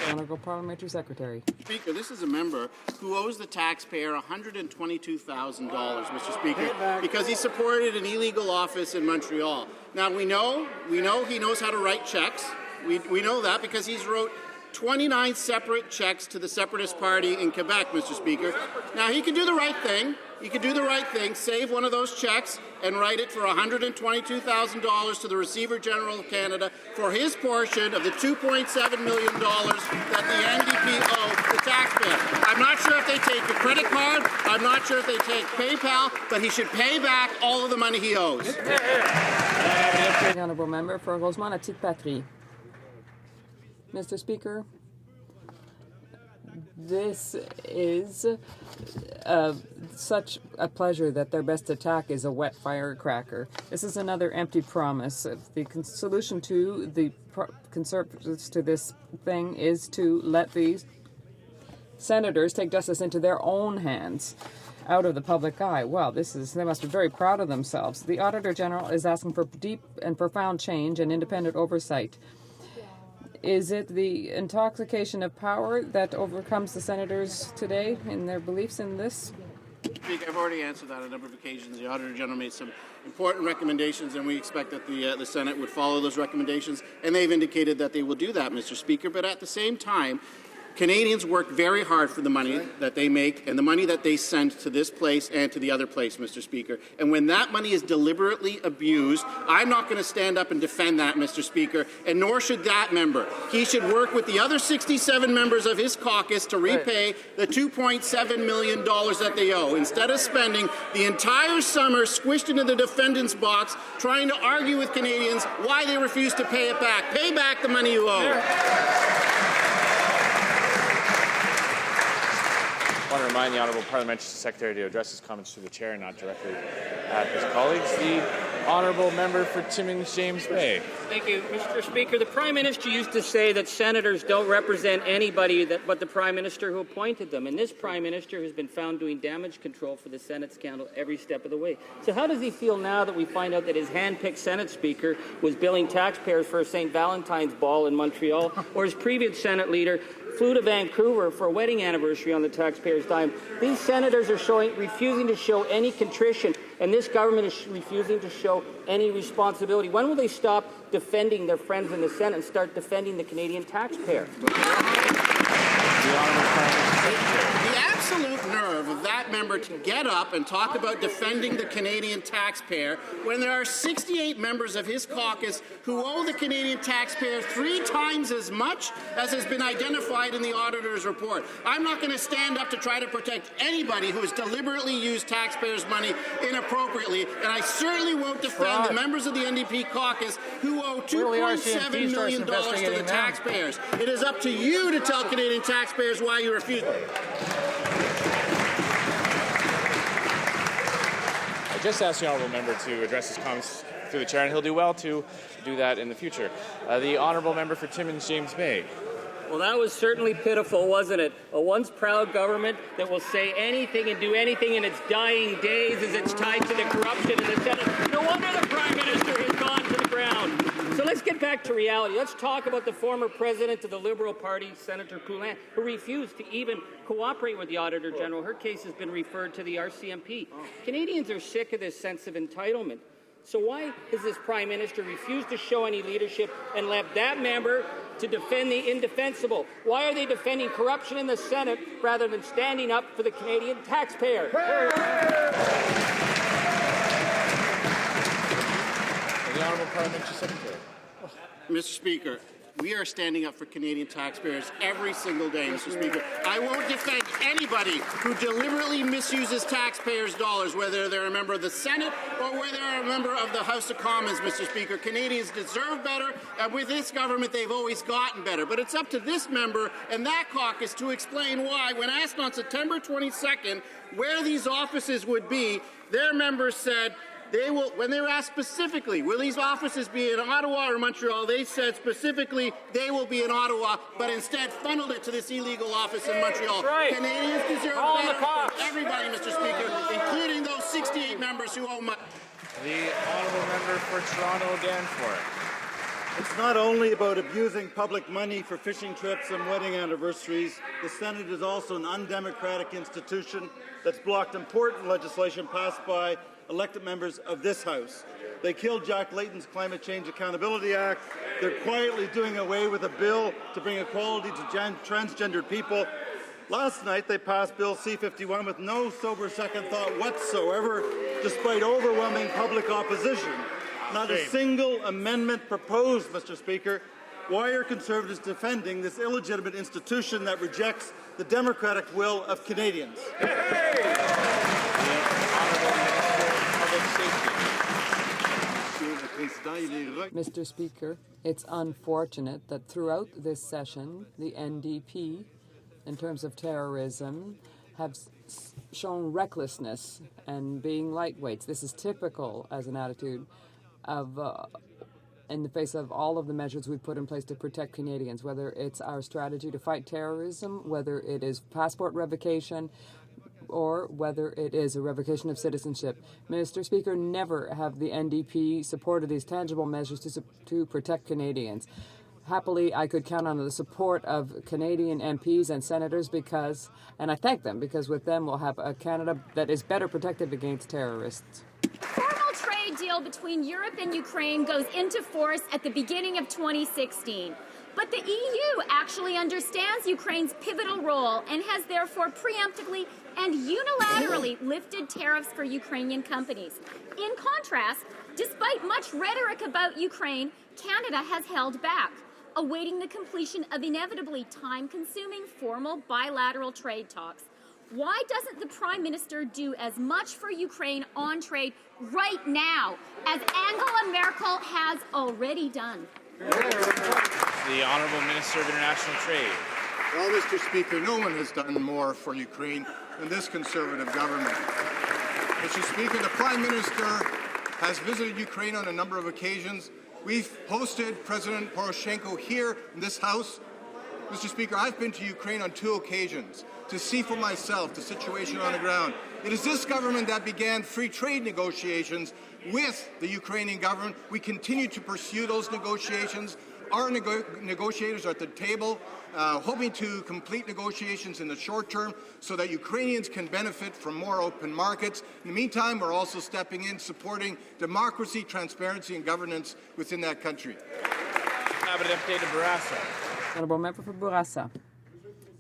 S19: Honourable Parliamentary Secretary.
S17: Speaker, this is a member who owes the taxpayer $122,000, Mr. Speaker, because he supported an illegal office in Montreal. Now, we know he knows how to write checks. We know that because he's wrote 29 separate checks to the Separatist Party in Quebec, Mr. Speaker. Now, he could do the right thing. He could do the right thing, save one of those checks, and write it for $122,000 to the Receiver General of Canada for his portion of the $2.7 million that the NDP owe the taxpayer. I'm not sure if they take a credit card. I'm not sure if they take PayPal, but he should pay back all of the money he owes.
S19: The honourable member for Rosemont, La Petite Patrie. Mr. Speaker, this is such a pleasure that their best attack is a wet firecracker. This is another empty promise. The solution to the Conservatives to this thing is to let the senators take justice into their own hands, out of the public eye. Well, they must be very proud of themselves. The Auditor General is asking for deep and profound change and independent oversight. Is it the intoxication of power that overcomes the senators today in their beliefs in this?
S17: I've already answered that on a number of occasions. The Auditor General made some important recommendations, and we expect that the Senate would follow those recommendations, and they've indicated that they will do that, Mr. Speaker. But at the same time, Canadians work very hard for the money that they make and the money that they send to this place and to the other place, Mr. Speaker. And when that money is deliberately abused, I'm not going to stand up and defend that, Mr. Speaker, and nor should that member. He should work with the other 67 members of his caucus to repay the $2.7 million that they owe, instead of spending the entire summer squished into the defendant's box trying to argue with Canadians why they refuse to pay it back. Pay back the money you owe.
S2: I want to remind the Honourable Parliamentary Secretary to address his comments to the Chair and not directly at his colleagues. The Honourable Member for Timmins James Bay.
S21: Thank you, Mr. Speaker. The Prime Minister used to say that senators don't represent anybody but the Prime Minister who appointed them. And this Prime Minister has been found doing damage control for the Senate scandal every step of the way. So how does he feel now that we find out that his hand-picked Senate Speaker was billing taxpayers for a St. Valentine's ball in Montreal, or his previous Senate leader flew to Vancouver for a wedding anniversary on the taxpayers' dime? These senators are refusing to show any contrition, and this government is refusing to show any responsibility. When will they stop defending their friends in the Senate and start defending the Canadian taxpayer?
S17: The absolute nerve of that member to get up and talk about defending the Canadian taxpayer when there are 68 members of his caucus who owe the Canadian taxpayer 3 times as much as has been identified in the auditor's report. I'm not going to stand up to try to protect anybody who has deliberately used taxpayers' money inappropriately, and I certainly won't defend the members of the NDP caucus who owe $2.7 million to the taxpayers. It is up to you to tell Canadian taxpayers why you refuse.
S2: I just asked the Honourable Member to address his comments through the Chair, and he'll do well to do that in the future. The Honourable Member for Timmins James Bay.
S21: Well, that was certainly pitiful, wasn't it? A once proud government that will say anything and do anything in its dying days as it's tied to the corruption in the Senate. No wonder the Prime Minister has gone to the ground. So let's get back to reality. Let's talk about the former president of the Liberal Party, Senator Poulin, who refused to even cooperate with the Auditor General. Her case has been referred to the RCMP. Canadians are sick of this sense of entitlement. So why has this Prime Minister refused to show any leadership and left that member to defend the indefensible? Why are they defending corruption in the Senate rather than standing up for the Canadian taxpayer?
S2: The Honourable Parliamentary Secretary.
S17: Mr. Speaker, we are standing up for Canadian taxpayers every single day, Mr. Speaker. I won't defend anybody who deliberately misuses taxpayers' dollars, whether they're a member of the Senate or whether they're a member of the House of Commons, Mr. Speaker. Canadians deserve better, and with this government, they've always gotten better. But it's up to this member and that caucus to explain why, when asked on September 22nd where these offices would be, their members said they will, when they were asked specifically, will these offices be in Ottawa or Montreal, they said specifically they will be in Ottawa, but instead funneled it to this illegal office in Montreal.
S21: Right.
S17: Canadians deserve better for everybody, Mr. Speaker, including those 68 members who owe money.
S2: The Honourable Member for Toronto Danforth.
S8: It's not only about abusing public money for fishing trips and wedding anniversaries. The Senate is also an undemocratic institution that's blocked important legislation passed by elected members of this House. They killed Jack Layton's Climate Change Accountability Act. They're quietly doing away with a bill to bring equality to transgendered people. Last night, they passed Bill C-51 with no sober second thought whatsoever, despite overwhelming public opposition. Not a single amendment proposed, Mr. Speaker. Why are Conservatives defending this illegitimate institution that rejects the democratic will of Canadians?
S19: Mr. Speaker, it's unfortunate that throughout this session, the NDP, in terms of terrorism, have shown recklessness and being lightweights. This is typical as an attitude of in the face of all of the measures we've put in place to protect Canadians, whether it's our strategy to fight terrorism, whether it is passport revocation, or whether it is a revocation of citizenship. Mr. Speaker, never have the NDP supported these tangible measures to protect Canadians. Happily, I could count on the support of Canadian MPs and senators because, and I thank them, because with them we'll have a Canada that is better protected against terrorists.
S1: Formal trade deal between Europe and Ukraine goes into force at the beginning of 2016. But the EU actually understands Ukraine's pivotal role and has therefore preemptively and unilaterally lifted tariffs for Ukrainian companies. In contrast, despite much rhetoric about Ukraine, Canada has held back, awaiting the completion of inevitably time-consuming formal bilateral trade talks. Why doesn't the Prime Minister do as much for Ukraine on trade right now as Angela Merkel has already done?
S2: The Honourable Minister of International Trade.
S5: Well, Mr. Speaker, no one has done more for Ukraine than this Conservative government. Mr. Speaker, the Prime Minister has visited Ukraine on a number of occasions. We've hosted President Poroshenko here in this House. Mr. Speaker, I've been to Ukraine on 2 occasions to see for myself the situation on the ground. It is this government that began free trade negotiations with the Ukrainian government. We continue to pursue those negotiations. Our negotiators are at the table, hoping to complete negotiations in the short term so that Ukrainians can benefit from more open markets. In the meantime, we're also stepping in, supporting democracy, transparency, and governance within that country.
S19: Honourable Member for Bourassa.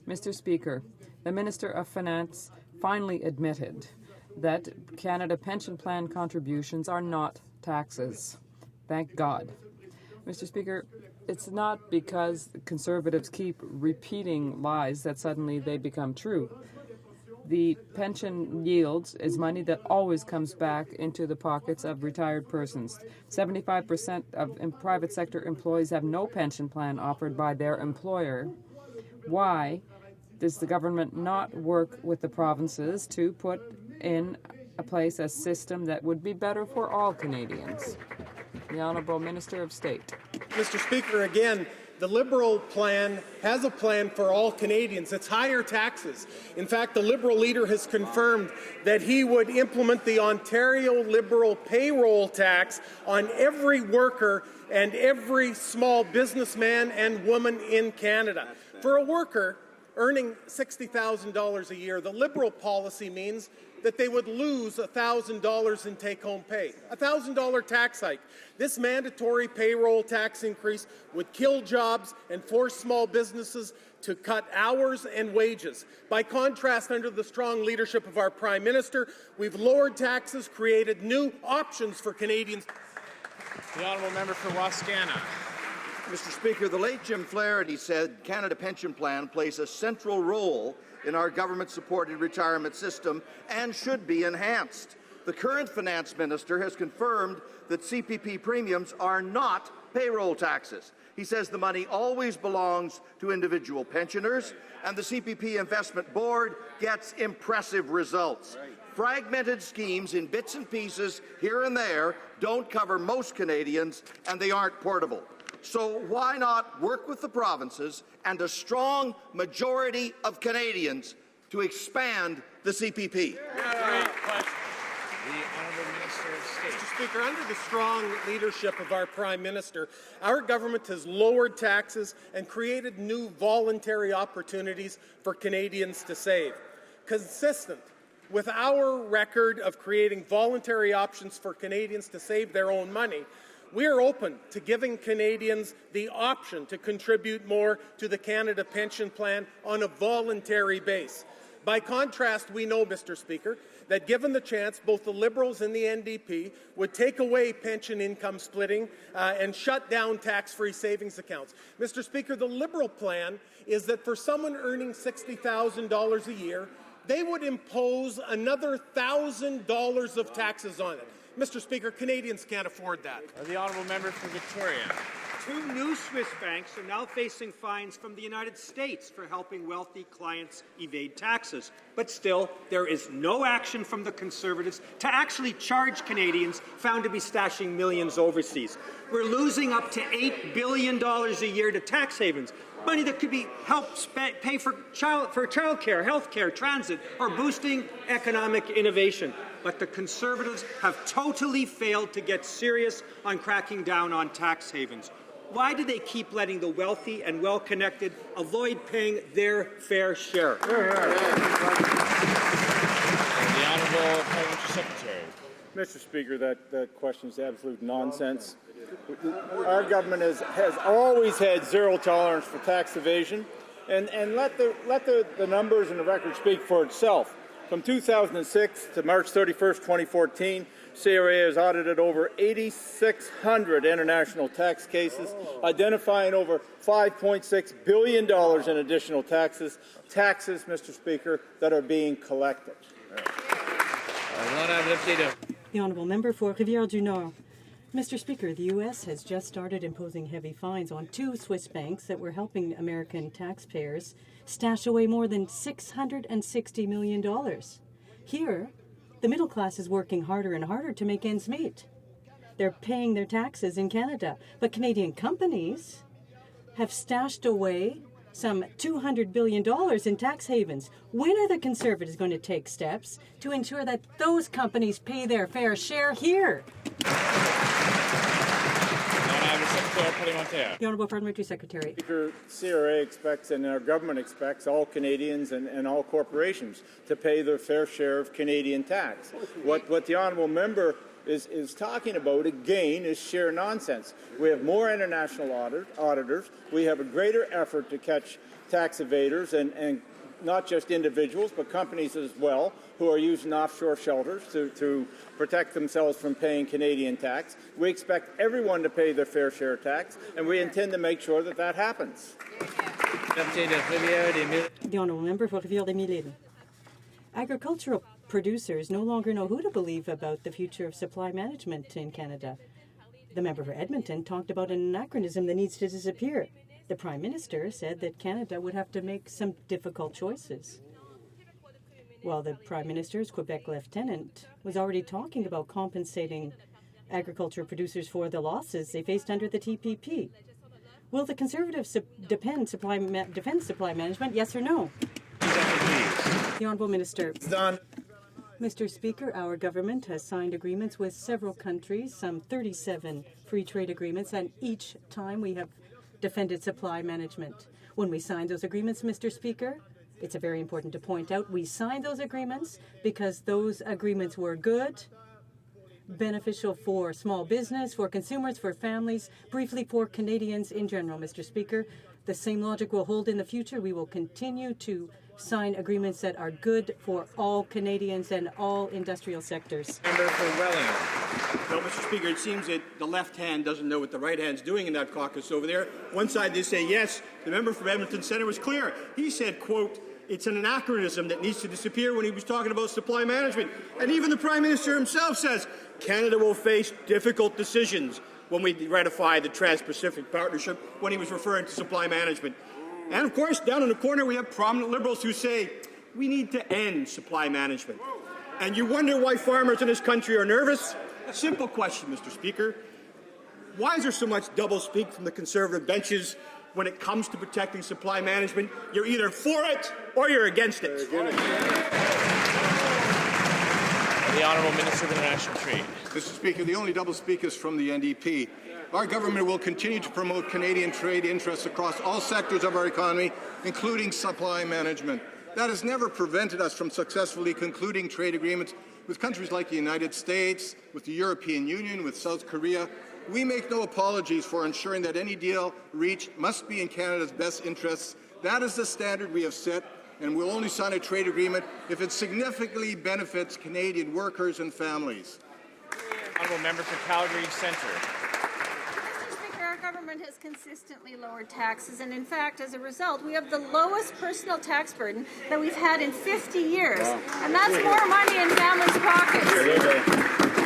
S19: Mr. Speaker, the Minister of Finance finally admitted that Canada pension plan contributions are not taxes. Thank God. Mr. Speaker, it's not because Conservatives keep repeating lies that suddenly they become true. The pension yields is money that always comes back into the pockets of retired persons. 75% of private sector employees have no pension plan offered by their employer. Why does the government not work with the provinces to put in place a system that would be better for all Canadians? The Honourable Minister of State.
S5: Mr. Speaker, again,
S4: The Liberal plan has a plan for all Canadians. It's higher taxes. In fact, the Liberal leader has confirmed that he would implement the Ontario Liberal payroll tax on every worker and every small businessman and woman in Canada. For a worker earning $60,000 a year, the Liberal policy means that they would lose $1,000 in take-home pay, a $1,000 tax hike. This mandatory payroll tax increase would kill jobs and force small businesses to cut hours and wages. By contrast, under the strong leadership of our Prime Minister, we've lowered taxes, created new options for Canadians.
S2: The honourable member for Wascana.
S22: Mr. Speaker, the late Jim Flaherty said Canada Pension Plan plays a central role in our government-supported retirement system and should be enhanced. The current finance minister has confirmed that CPP premiums are not payroll taxes. He says the money always belongs to individual pensioners, and the CPP Investment Board gets impressive results. Fragmented schemes in bits and pieces here and there don't cover most Canadians, and they aren't portable. So why not work with the provinces and a strong majority of Canadians to expand the CPP?
S4: Mr. Speaker, under the strong leadership of our Prime Minister, our government has lowered taxes and created new voluntary opportunities for Canadians to save. Consistent with our record of creating voluntary options for Canadians to save their own money, we are open to giving Canadians the option to contribute more to the Canada Pension Plan on a voluntary basis. By contrast, we know, Mr. Speaker, that given the chance, both the Liberals and the NDP would take away pension income splitting and shut down tax-free savings accounts. Mr. Speaker, the Liberal plan is that for someone earning $60,000 a year, they would impose another $1,000 of taxes on it. Mr. Speaker, Canadians can't afford that.
S2: The honourable member for Victoria.
S23: 2 new Swiss banks are now facing fines from the United States for helping wealthy clients evade taxes. But still, there is no action from the Conservatives to actually charge Canadians found to be stashing millions overseas. We're losing up to $8 billion a year to tax havens, money that could be helped pay for childcare, health care, transit, or boosting economic innovation. But the Conservatives have totally failed to get serious on cracking down on tax havens. Why do they keep letting the wealthy and well-connected avoid paying their fair share?
S2: The honourable parliamentary secretary.
S24: Mr. Speaker, that question is absolute nonsense. Our government has always had zero tolerance for tax evasion, and let the numbers and the record speak for itself. From 2006 to March 31st, 2014, CRA has audited over 8,600 international tax cases, identifying over $5.6 billion in additional taxes, Mr. Speaker, that are being collected.
S25: The honourable member for Rivière-du-Nord. Mr. Speaker, the U.S. has just started imposing heavy fines on 2 Swiss banks that were helping American taxpayers stash away more than $660 million. Here, the middle class is working harder and harder to make ends meet. They're paying their taxes in Canada, but Canadian companies have stashed away some $200 billion in tax havens. When are the Conservatives going to take steps to ensure that those companies pay their fair share here? The Honourable Parliamentary Secretary.
S24: Speaker, CRA expects and our government expects all Canadians and all corporations to pay their fair share of Canadian tax. What the Honourable Member is talking about, again, is sheer nonsense. We have more international auditors. We have a greater effort to catch tax evaders and not just individuals, but companies as well, who are using offshore shelters to protect themselves from paying Canadian tax. We expect everyone to pay their fair share of tax, and we intend to make sure that that happens.
S25: The Honourable Member for Rivière-des-Mille. Agricultural producers no longer know who to believe about the future of supply management in Canada. The member for Edmonton talked about an anachronism that needs to disappear. The Prime Minister said that Canada would have to make some difficult choices. While the Prime Minister's Quebec lieutenant was already talking about compensating agriculture producers for the losses they faced under the TPP. Will the Conservatives defend supply management, yes or no? The Honourable Minister.
S24: Done.
S25: Mr. Speaker, our government has signed agreements with several countries, some 37 free trade agreements, and each time we have defended supply management. When we signed those agreements, Mr. Speaker, it's very important to point out, we signed those agreements because those agreements were good, beneficial for small business, for consumers, for families, briefly for Canadians in general, Mr. Speaker. The same logic will hold in the future. We will continue to sign agreements that are good for all Canadians and all industrial sectors.
S5: Member for Welling. Well, Mr. Speaker, it seems that the left hand doesn't know what the right hand's doing in that caucus over there. One side they say yes. The member from Edmonton Centre was clear. He said, quote, it's an anachronism that needs to disappear when he was talking about supply management. And even the Prime Minister himself says Canada will face difficult decisions when we ratify the Trans-Pacific Partnership when he was referring to supply management. And, of course, down in the corner we have prominent Liberals who say we need to end supply management. And you wonder why farmers in this country are nervous? A simple question, Mr. Speaker. Why is there so much double-speak from the Conservative benches when it comes to protecting supply management? You're either for it or you're against it.
S2: The Honourable Minister of International Trade.
S11: Mr. Speaker, the only double-speak is from the NDP. Our government will continue to promote Canadian trade interests across all sectors of our economy, including supply management. That has never prevented us from successfully concluding trade agreements with countries like the United States, with the European Union, with South Korea. We make no apologies for ensuring that any deal reached must be in Canada's best interests. That is the standard we have set, and we'll only sign a trade agreement if it significantly benefits Canadian workers and families.
S2: Honourable Member for Calgary Centre.
S6: Our government has consistently lowered taxes, and in fact, as a result, we have the lowest personal tax burden that we've had in 50 years. Wow. And that's more money in families' pockets.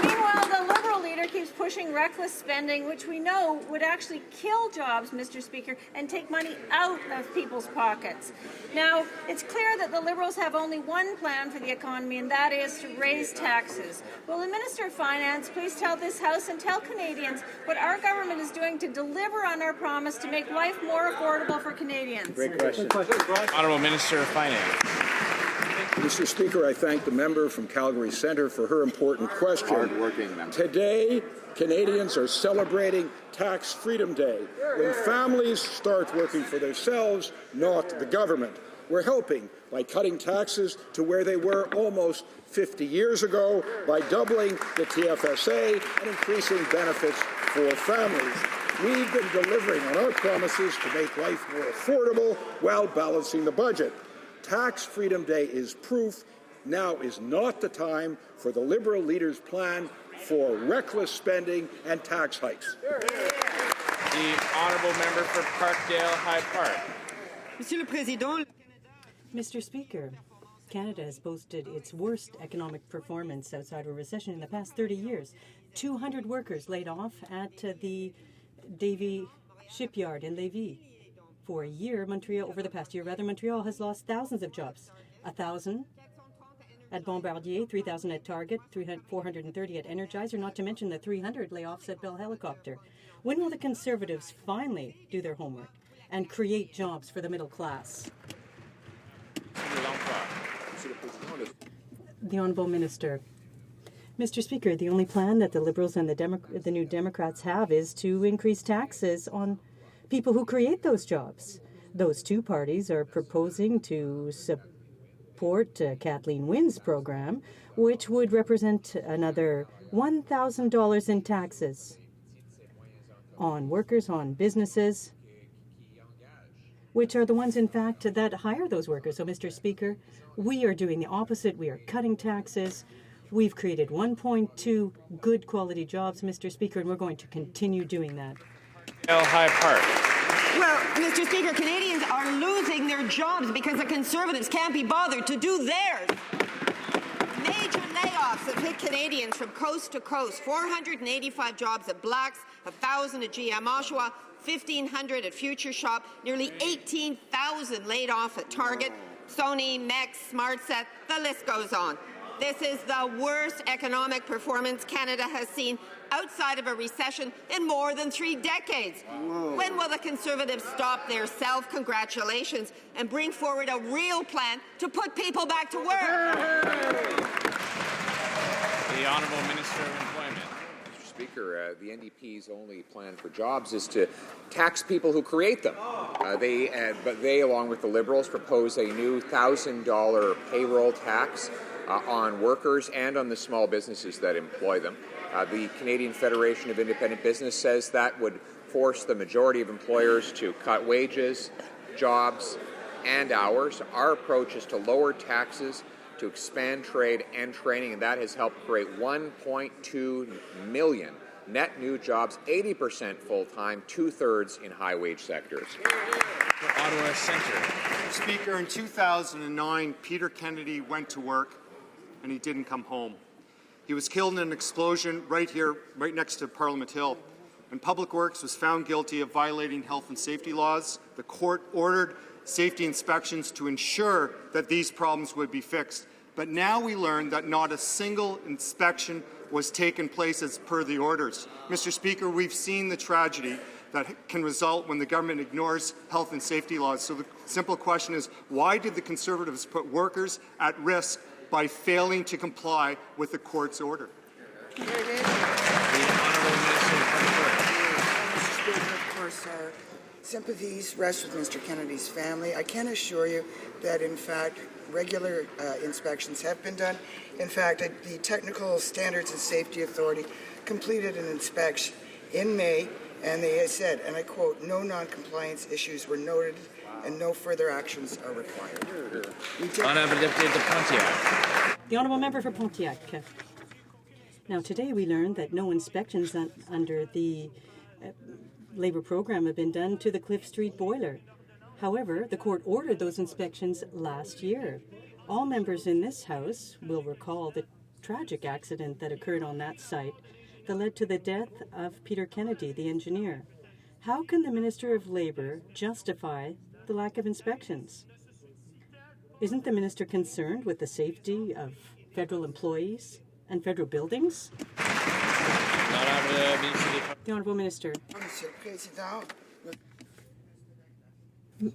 S6: Meanwhile, the Liberal leader keeps pushing reckless spending, which we know would actually kill jobs, Mr. Speaker, and take money out of people's pockets. Now, it's clear that the Liberals have only one plan for the economy, and that is to raise taxes. Will the Minister of Finance please tell this House and tell Canadians what our government is doing to deliver on our promise to make life more affordable for Canadians?
S24: Great question.
S2: Honourable Minister of Finance.
S7: Mr. Speaker, I thank the member from Calgary Centre for her important question.
S9: Hard-working member.
S7: Today, Canadians are celebrating Tax Freedom Day, when families start working for themselves, not the government. We're helping by cutting taxes to where they were almost 50 years ago, by doubling the TFSA and increasing benefits for families. We've been delivering on our promises to make life more affordable while balancing the budget. Tax Freedom Day is proof now is not the time for the Liberal leader's plan for reckless spending and tax hikes.
S2: The Honourable Member for Parkdale High Park.
S25: Monsieur le Président. Mr. Speaker, Canada has boasted its worst economic performance outside of a recession in the past 30 years. 200 workers laid off at the Davie shipyard in Lévis. For a year, over the past year, Montreal has lost thousands of jobs. 1,000 at Bombardier, 3,000 at Target, 430 at Energizer, not to mention the 300 layoffs at Bell Helicopter. When will the Conservatives finally do their homework and create jobs for the middle class? The Honourable Minister. Mr. Speaker, the only plan that the Liberals and the New Democrats have is to increase taxes on people who create those jobs. Those two parties are proposing to support Kathleen Wynne's program, which would represent another $1,000 in taxes on workers, on businesses, which are the ones, in fact, that hire those workers. So, Mr. Speaker, we are doing the opposite. We are cutting taxes. We've created 1.2 good quality jobs, Mr. Speaker, and we're going to continue doing that.
S2: High Park.
S10: Well, Mr. Speaker, Canadians are losing their jobs because the Conservatives can't be bothered to do theirs. Major layoffs have hit Canadians from coast to coast. 485 jobs at Blacks, 1,000 at GM Oshawa, 1,500 at Future Shop, nearly 18,000 laid off at Target, Sony, Mex, SmartSet, the list goes on. This is the worst economic performance Canada has seen outside of a recession in more than 3 decades. Whoa. When will the Conservatives stop their self-congratulations and bring forward a real plan to put people back to work?
S2: The Honourable Minister of Employment.
S9: Mr. Speaker, the NDP's only plan for jobs is to tax people who create them. But they, along with the Liberals, propose a new $1,000 payroll tax on workers and on the small businesses that employ them. The Canadian Federation of Independent Business says that would force the majority of employers to cut wages, jobs, and hours. Our approach is to lower taxes, to expand trade and training, and that has helped create 1.2 million net new jobs, 80% full-time, 2/3 in high-wage sectors.
S2: Ottawa Centre.
S5: Speaker, in 2009, Peter Kennedy went to work and he didn't come home. He was killed in an explosion right here, right next to Parliament Hill. And Public Works was found guilty of violating health and safety laws. The court ordered safety inspections to ensure that these problems would be fixed. But now we learn that not a single inspection was taken place as per the orders. Mr. Speaker, we've seen the tragedy that can result when the government ignores health and safety laws. So the simple question is, why did the Conservatives put workers at risk by failing to comply with the court's order?
S2: The Honourable Minister of
S12: Mr. Speaker, of course, our sympathies rest with Mr. Kennedy's family. I can assure you that, in fact, regular inspections have been done. In fact, the Technical Standards and Safety Authority completed an inspection in May, and they said, and I quote, "No non-compliance issues were noted and no further actions are required."
S2: Honourable Deputy de Pontiac.
S25: The Honourable Member for Pontiac. Now, today we learned that no inspections under the Labour program have been done to the Cliff Street boiler. However, the court ordered those inspections last year. All members in this House will recall the tragic accident that occurred on that site that led to the death of Peter Kennedy, the engineer. How can the Minister of Labour justify the lack of inspections? Isn't the Minister concerned with the safety of federal employees and federal buildings? The Honourable Minister.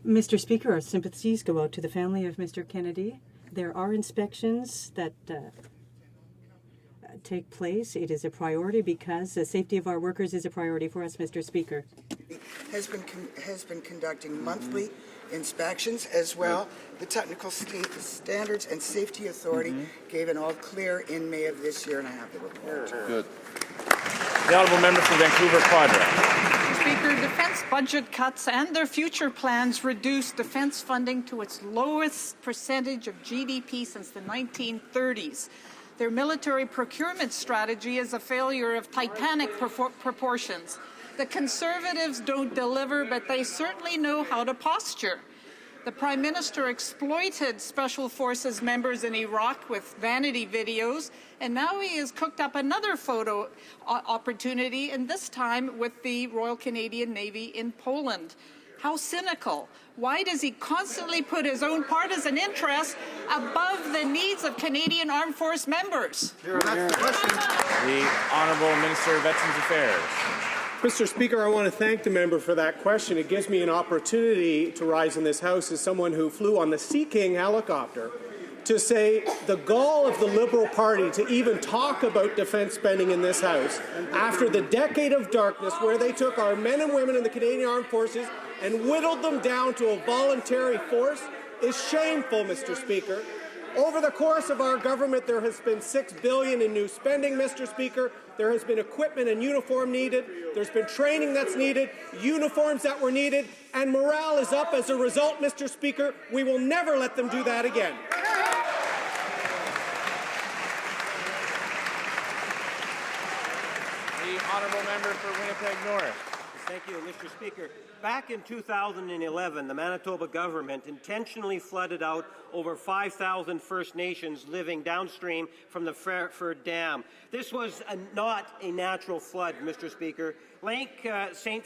S25: Mr. Speaker, our sympathies go out to the family of Mr. Kennedy. There are inspections that take place. It is a priority because the safety of our workers is a priority for us, Mr. Speaker.
S12: Has been conducting monthly inspections as well. The Technical Standards and Safety Authority gave an all clear in May of this year, and I have the report.
S2: Good. The Honourable Member for Vancouver Quadra.
S13: Mr. Speaker, defence budget cuts and their future plans reduce defence funding to its lowest percentage of GDP since the 1930s. Their military procurement strategy is a failure of titanic proportions. The Conservatives don't deliver, but they certainly know how to posture. The Prime Minister exploited Special Forces members in Iraq with vanity videos, and now he has cooked up another photo opportunity, and this time with the Royal Canadian Navy in Poland. How cynical. Why does he constantly put his own partisan interests above the needs of Canadian Armed Force members?
S2: The Honourable Minister of Veterans Affairs.
S4: Mr. Speaker, I want to thank the member for that question. It gives me an opportunity to rise in this House as someone who flew on the Sea King helicopter to say the gall of the Liberal Party to even talk about defence spending in this House after the decade of darkness where they took our men and women in the Canadian Armed Forces and whittled them down to a voluntary force is shameful, Mr. Speaker. Over the course of our government, there has been $6 billion in new spending, Mr. Speaker. There has been equipment and uniform needed. There's been training that's needed, uniforms that were needed, and morale is up as a result, Mr. Speaker. We will never let them do that again.
S2: The Honourable Member for Winnipeg North.
S23: Thank you, Mr. Speaker. Back in 2011, the Manitoba government intentionally flooded out over 5,000 First Nations living downstream from the Fairford Dam. This was not a natural flood, Mr. Speaker. Lake St.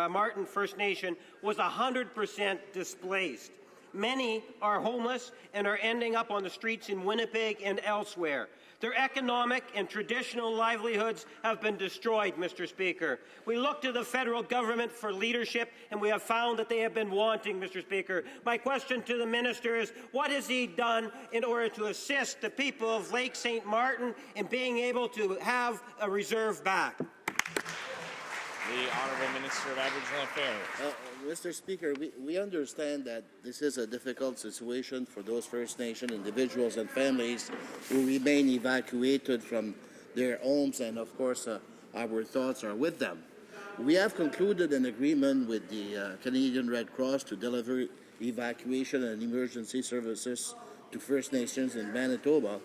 S23: Martin First Nation was 100% displaced.
S3: Many are homeless and are ending up on the streets in Winnipeg and elsewhere. Their economic and traditional livelihoods have been destroyed, Mr. Speaker. We look to the federal government for leadership, and we have found that they have been wanting, Mr. Speaker. My question to the minister is, what has he done in order to assist the people of Lake St. Martin in being able to have a reserve back?
S2: The Honourable Minister of Aboriginal Affairs.
S14: Mr. Speaker, we understand that this is a difficult situation for those First Nation individuals and families who remain evacuated from their homes, and of course our thoughts are with them. We have concluded an agreement with the Canadian Red Cross to deliver evacuation and emergency services to First Nations in Manitoba,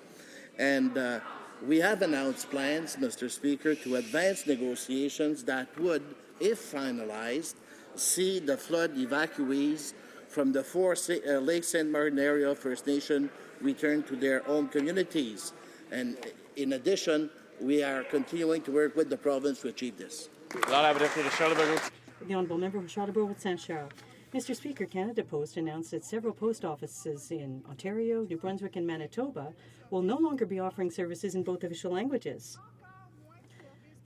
S14: and we have announced plans, Mr. Speaker, to advance negotiations that would, if finalized, see the flood evacuees from the four Lake St. Martin area First Nation return to their own communities. And in addition, we are continuing to work with the province to achieve this.
S25: The Honourable Member for Charlebourg Saint Charles. Mr. Speaker, Canada Post announced that several post offices in Ontario, New Brunswick and Manitoba will no longer be offering services in both official languages.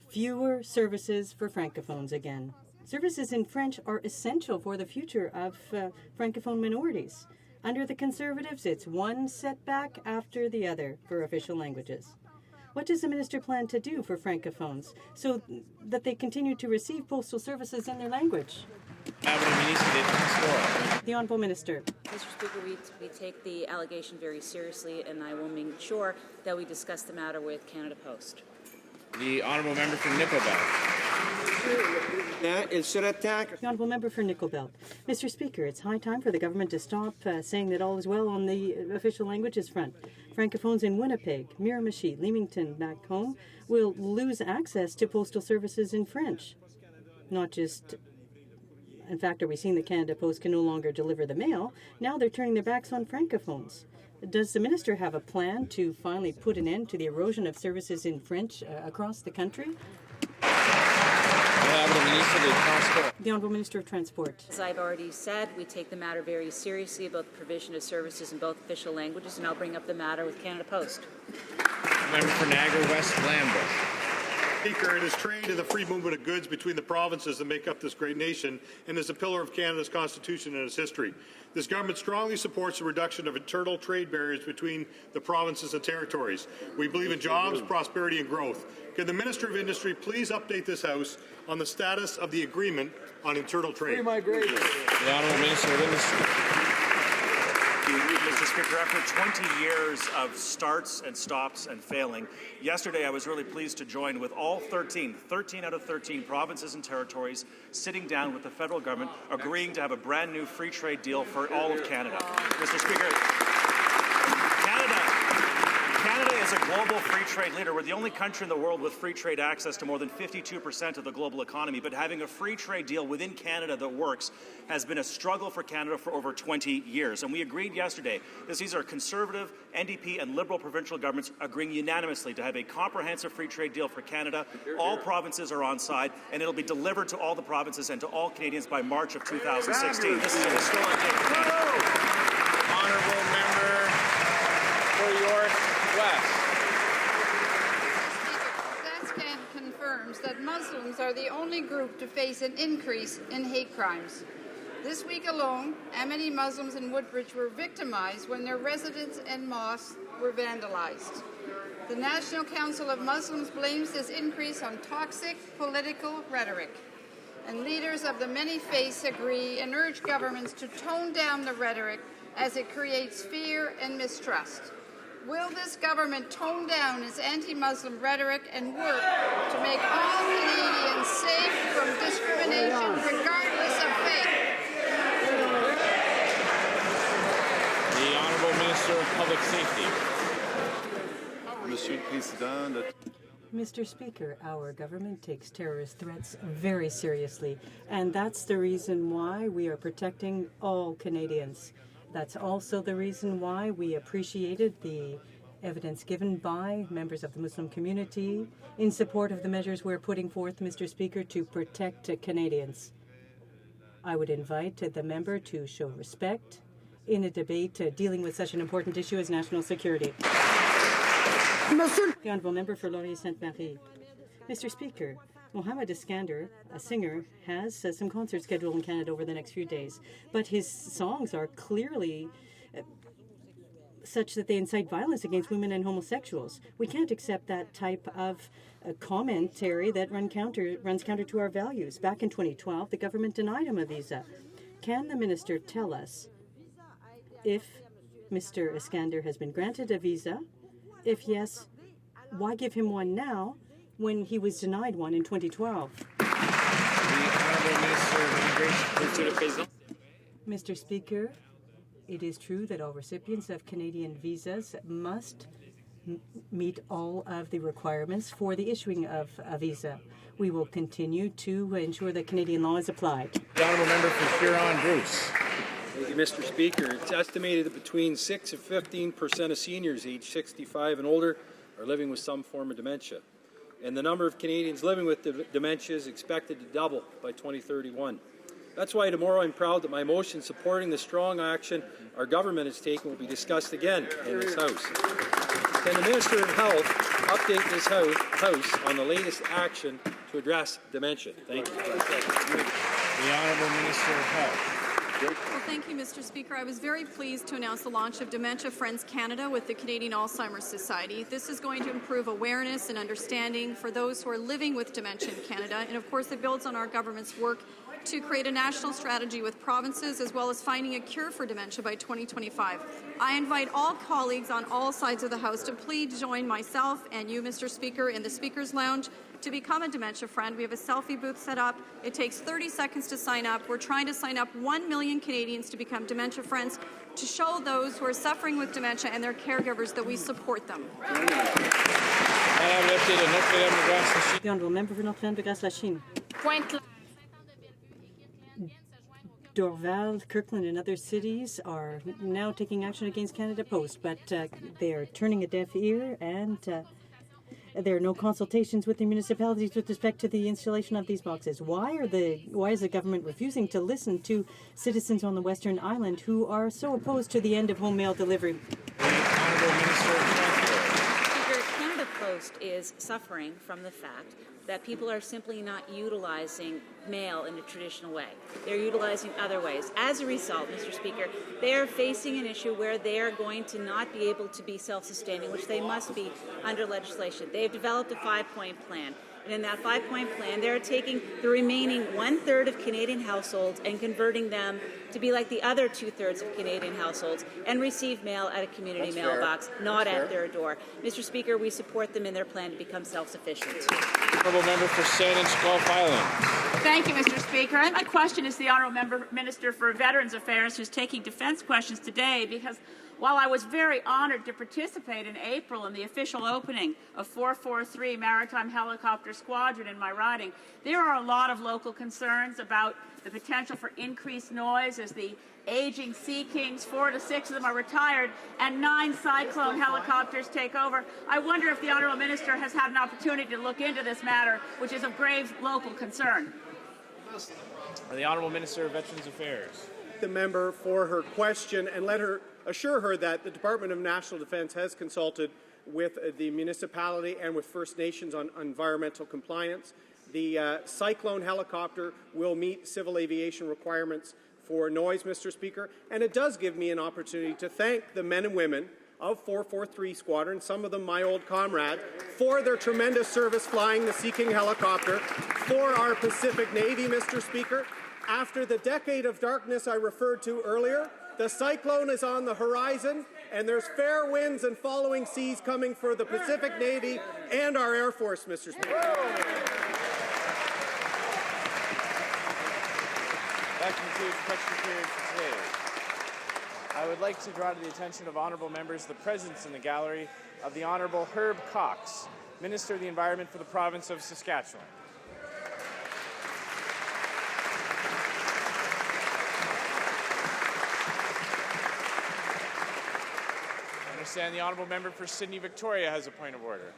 S25: Fewer services for Francophones again. Services in French are essential for the future of Francophone minorities. Under the Conservatives, it's one setback after the other for official languages. What does the minister plan to do for Francophones so that they continue to receive postal services in their language? The Honourable Minister.
S15: Mr. Speaker, we take the allegation very seriously, and I will make sure that we discuss the matter with Canada Post.
S2: The Honourable Member for Nickel Belt.
S25: The Honourable Member for Nickel Belt. Mr. Speaker, it's high time for the government to stop saying that all is well on the official languages front. Francophones in Winnipeg, Miramichi, Leamington, back home, will lose access to postal services in French. Not just... In fact, are we seeing that Canada Post can no longer deliver the mail? Now they're turning their backs on Francophones. Does the minister have a plan to finally put an end to the erosion of services in French across the country? The Honourable Minister of Transport.
S15: As I've already said, we take the matter very seriously about the provision of services in both official languages, and I'll bring up the matter with Canada Post.
S2: Member for Niagara West Glanbrook.
S16: Speaker, it is trade and the free movement of goods between the provinces that make up this great nation and is a pillar of Canada's constitution and its history. This government strongly supports the reduction of internal trade barriers between the provinces and territories. We believe in jobs, prosperity and growth. Can the Minister of Industry please update this House on the status of the agreement on internal trade?
S2: The Honourable Minister of Industry.
S18: Mr. Speaker, after 20 years of starts and stops and failing, yesterday I was really pleased to join with all 13 out of 13 provinces and territories sitting down with the federal government, agreeing to have a brand new free trade deal for all of Canada. Mr. Speaker, Canada is a global free trade leader. We're the only country in the world with free trade access to more than 52% of the global economy, but having a free trade deal within Canada that works has been a struggle for Canada for over 20 years. And we agreed yesterday that these are Conservative, NDP and Liberal provincial governments agreeing unanimously to have a comprehensive free trade deal for Canada. All provinces are on side, and it'll be delivered to all the provinces and to all Canadians by March of 2016. This is a historic day for Canada.
S2: Honourable Member for York West.
S26: That scan confirms that Muslims are the only group to face an increase in hate crimes. This week alone, Amity Muslims in Woodbridge were victimized when their residence and mosques were vandalized. The National Council of Muslims blames this increase on toxic political rhetoric. And leaders of the many faiths agree and urge governments to tone down the rhetoric as it creates fear and mistrust. Will this government tone down its anti-Muslim rhetoric and work to make all Canadians safe from discrimination regardless of faith?
S2: The Honourable Minister of Public Safety.
S25: Monsieur le Président. Mr. Speaker, our government takes terrorist threats very seriously, and that's the reason why we are protecting all Canadians. That's also the reason why we appreciated the evidence given by members of the Muslim community in support of the measures we're putting forth, Mr. Speaker, to protect Canadians. I would invite the member to show respect in a debate dealing with such an important issue as national security. The Honourable Member for Laurier-Sainte-Marie. Mr. Speaker, Mohamed Iskander, a singer, has some concerts scheduled in Canada over the next few days, but his songs are clearly such that they incite violence against women and homosexuals. We can't accept that type of commentary that runs counter to our values. Back in 2012, the government denied him a visa. Can the minister tell us if Mr. Iskander has been granted a visa? If yes, why give him one now when he was denied one in 2012?
S2: The Honourable Minister of Immigration.
S25: Mr. Speaker, it is true that all recipients of Canadian visas must meet all of the requirements for the issuing of a visa. We will continue to ensure that Canadian law is applied.
S2: The Honourable Member for Huron-Bruce.
S1: Thank you, Mr. Speaker. It's estimated that between 6 and 15% of seniors aged 65 and older are living with some form of dementia. And the number of Canadians living with dementia is expected to double by 2031. That's why tomorrow I'm proud that my motion supporting the strong action our government is taking will be discussed again in this House. Can the Minister of Health update this House on the latest action to address dementia? Thank you.
S2: The Honourable Minister of Health.
S8: Well, thank you, Mr. Speaker. I was very pleased to announce the launch of Dementia Friends Canada with the Canadian Alzheimer's Society. This is going to improve awareness and understanding for those who are living with dementia in Canada, and of course it builds on our government's work to create a national strategy with provinces as well as finding a cure for dementia by 2025. I invite all colleagues on all sides of the House to please join myself and you, Mr. Speaker, in the Speaker's Lounge to become a dementia friend. We have a selfie booth set up. It takes 30 seconds to sign up. We're trying to sign up 1 million Canadians to become dementia friends to show those who are suffering with dementia and their caregivers that we support them.
S25: The Honourable Member for Notre-Dame-de-Grâce-Lachine. Dorval, Kirkland, and other cities are now taking action against Canada Post, but they are turning a deaf ear, and there are no consultations with the municipalities with respect to the installation of these boxes. Why is the government refusing to listen to citizens on the Western Island who are so opposed to the end of home mail delivery?
S15: Canada Post is suffering from the fact that people are simply not utilizing mail in a traditional way. They're utilizing other ways. As a result, Mr. Speaker, they are facing an issue where they are going to not be able to be self-sustaining, which they must be under legislation. They have developed a 5-point plan. And in that 5-point plan, they're taking the remaining 1/3 of Canadian households and converting them to be like the other 2/3 of Canadian households and receive mail at a community mailbox, not at their door. Mr. Speaker, we support them in their plan to become self-sufficient.
S2: Honourable Member for Sandwich Gulf Island.
S17: Thank you, Mr. Speaker. My question is the Honourable Minister for Veterans Affairs, who's taking defence questions today, because while I was very honoured to participate in April in the official opening of 443 Maritime Helicopter Squadron in my riding, there are a lot of local concerns about the potential for increased noise as the aging Sea Kings, 4 to 6 of them are retired, and 9 Cyclone helicopters take over. I wonder if the Honourable Minister has had an opportunity to look into this matter, which is of grave local concern.
S2: The Honourable Minister of Veterans Affairs.
S4: The member for her question and let her assure her that the Department of National Defence has consulted with the municipality and with First Nations on environmental compliance. The Cyclone helicopter will meet civil aviation requirements for noise, Mr. Speaker, and it does give me an opportunity to thank the men and women of 443 Squadron, some of them my old comrade, for their tremendous service flying the Sea King helicopter for our Pacific Navy, Mr. Speaker. After the decade of darkness I referred to earlier, the cyclone is on the horizon, and there's fair winds and following seas coming for the Pacific Navy and our Air Force, Mr. Speaker.
S2: That concludes question period for today. I would like to draw to the attention of honourable members the presence in the gallery of the Honourable Herb Cox, Minister of the Environment for the Province of Saskatchewan. I understand the Honourable Member for Sydney Victoria has a point of order.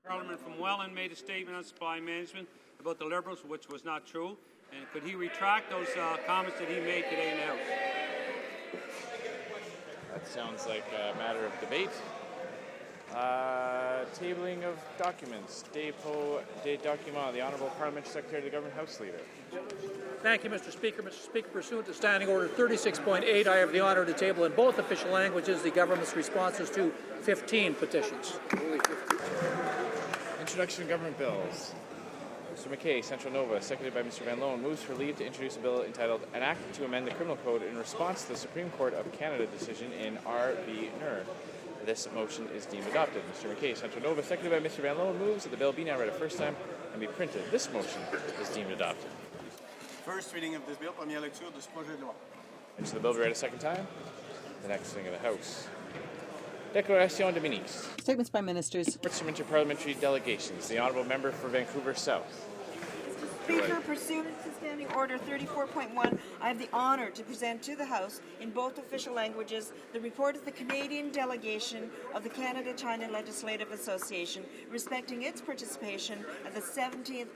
S19: Parliament from Welland made a statement on supply management about the Liberals, which was not true.
S6: And could he retract those comments that he made today in the House?
S2: That sounds like a matter of debate. Tabling of documents. Dépôt des documents. The Honourable Parliamentary Secretary of the Government House Leader.
S11: Thank you, Mr. Speaker. Mr. Speaker, pursuant to Standing Order 36.8, I have the honour to table in both official languages the government's responses to 15 petitions.
S2: Introduction of government bills. Mr. McKay, Central Nova, seconded by Mr. Van Loan, moves for leave to introduce a bill entitled An Act to Amend the Criminal Code in response to the Supreme Court of Canada decision in R. v. Nur. This motion is deemed adopted. Mr. McKay, Central Nova, seconded by Mr. Van Loan, moves that the bill be now read a first time and be printed. This motion is deemed adopted.
S19: First reading of this bill, première lecture de ce projet de loi.
S2: And so the bill be read a second time. The next thing of the House. Déclaration de ministres.
S20: Statements by ministers.
S2: Reports from interparliamentary delegations. The Honourable Member for Vancouver South.
S10: Speaker, pursuant to Standing Order 34.1, I have the honour to present to the House, in both official languages, the report of the Canadian delegation of the Canada-China Legislative Association respecting its participation at the 17th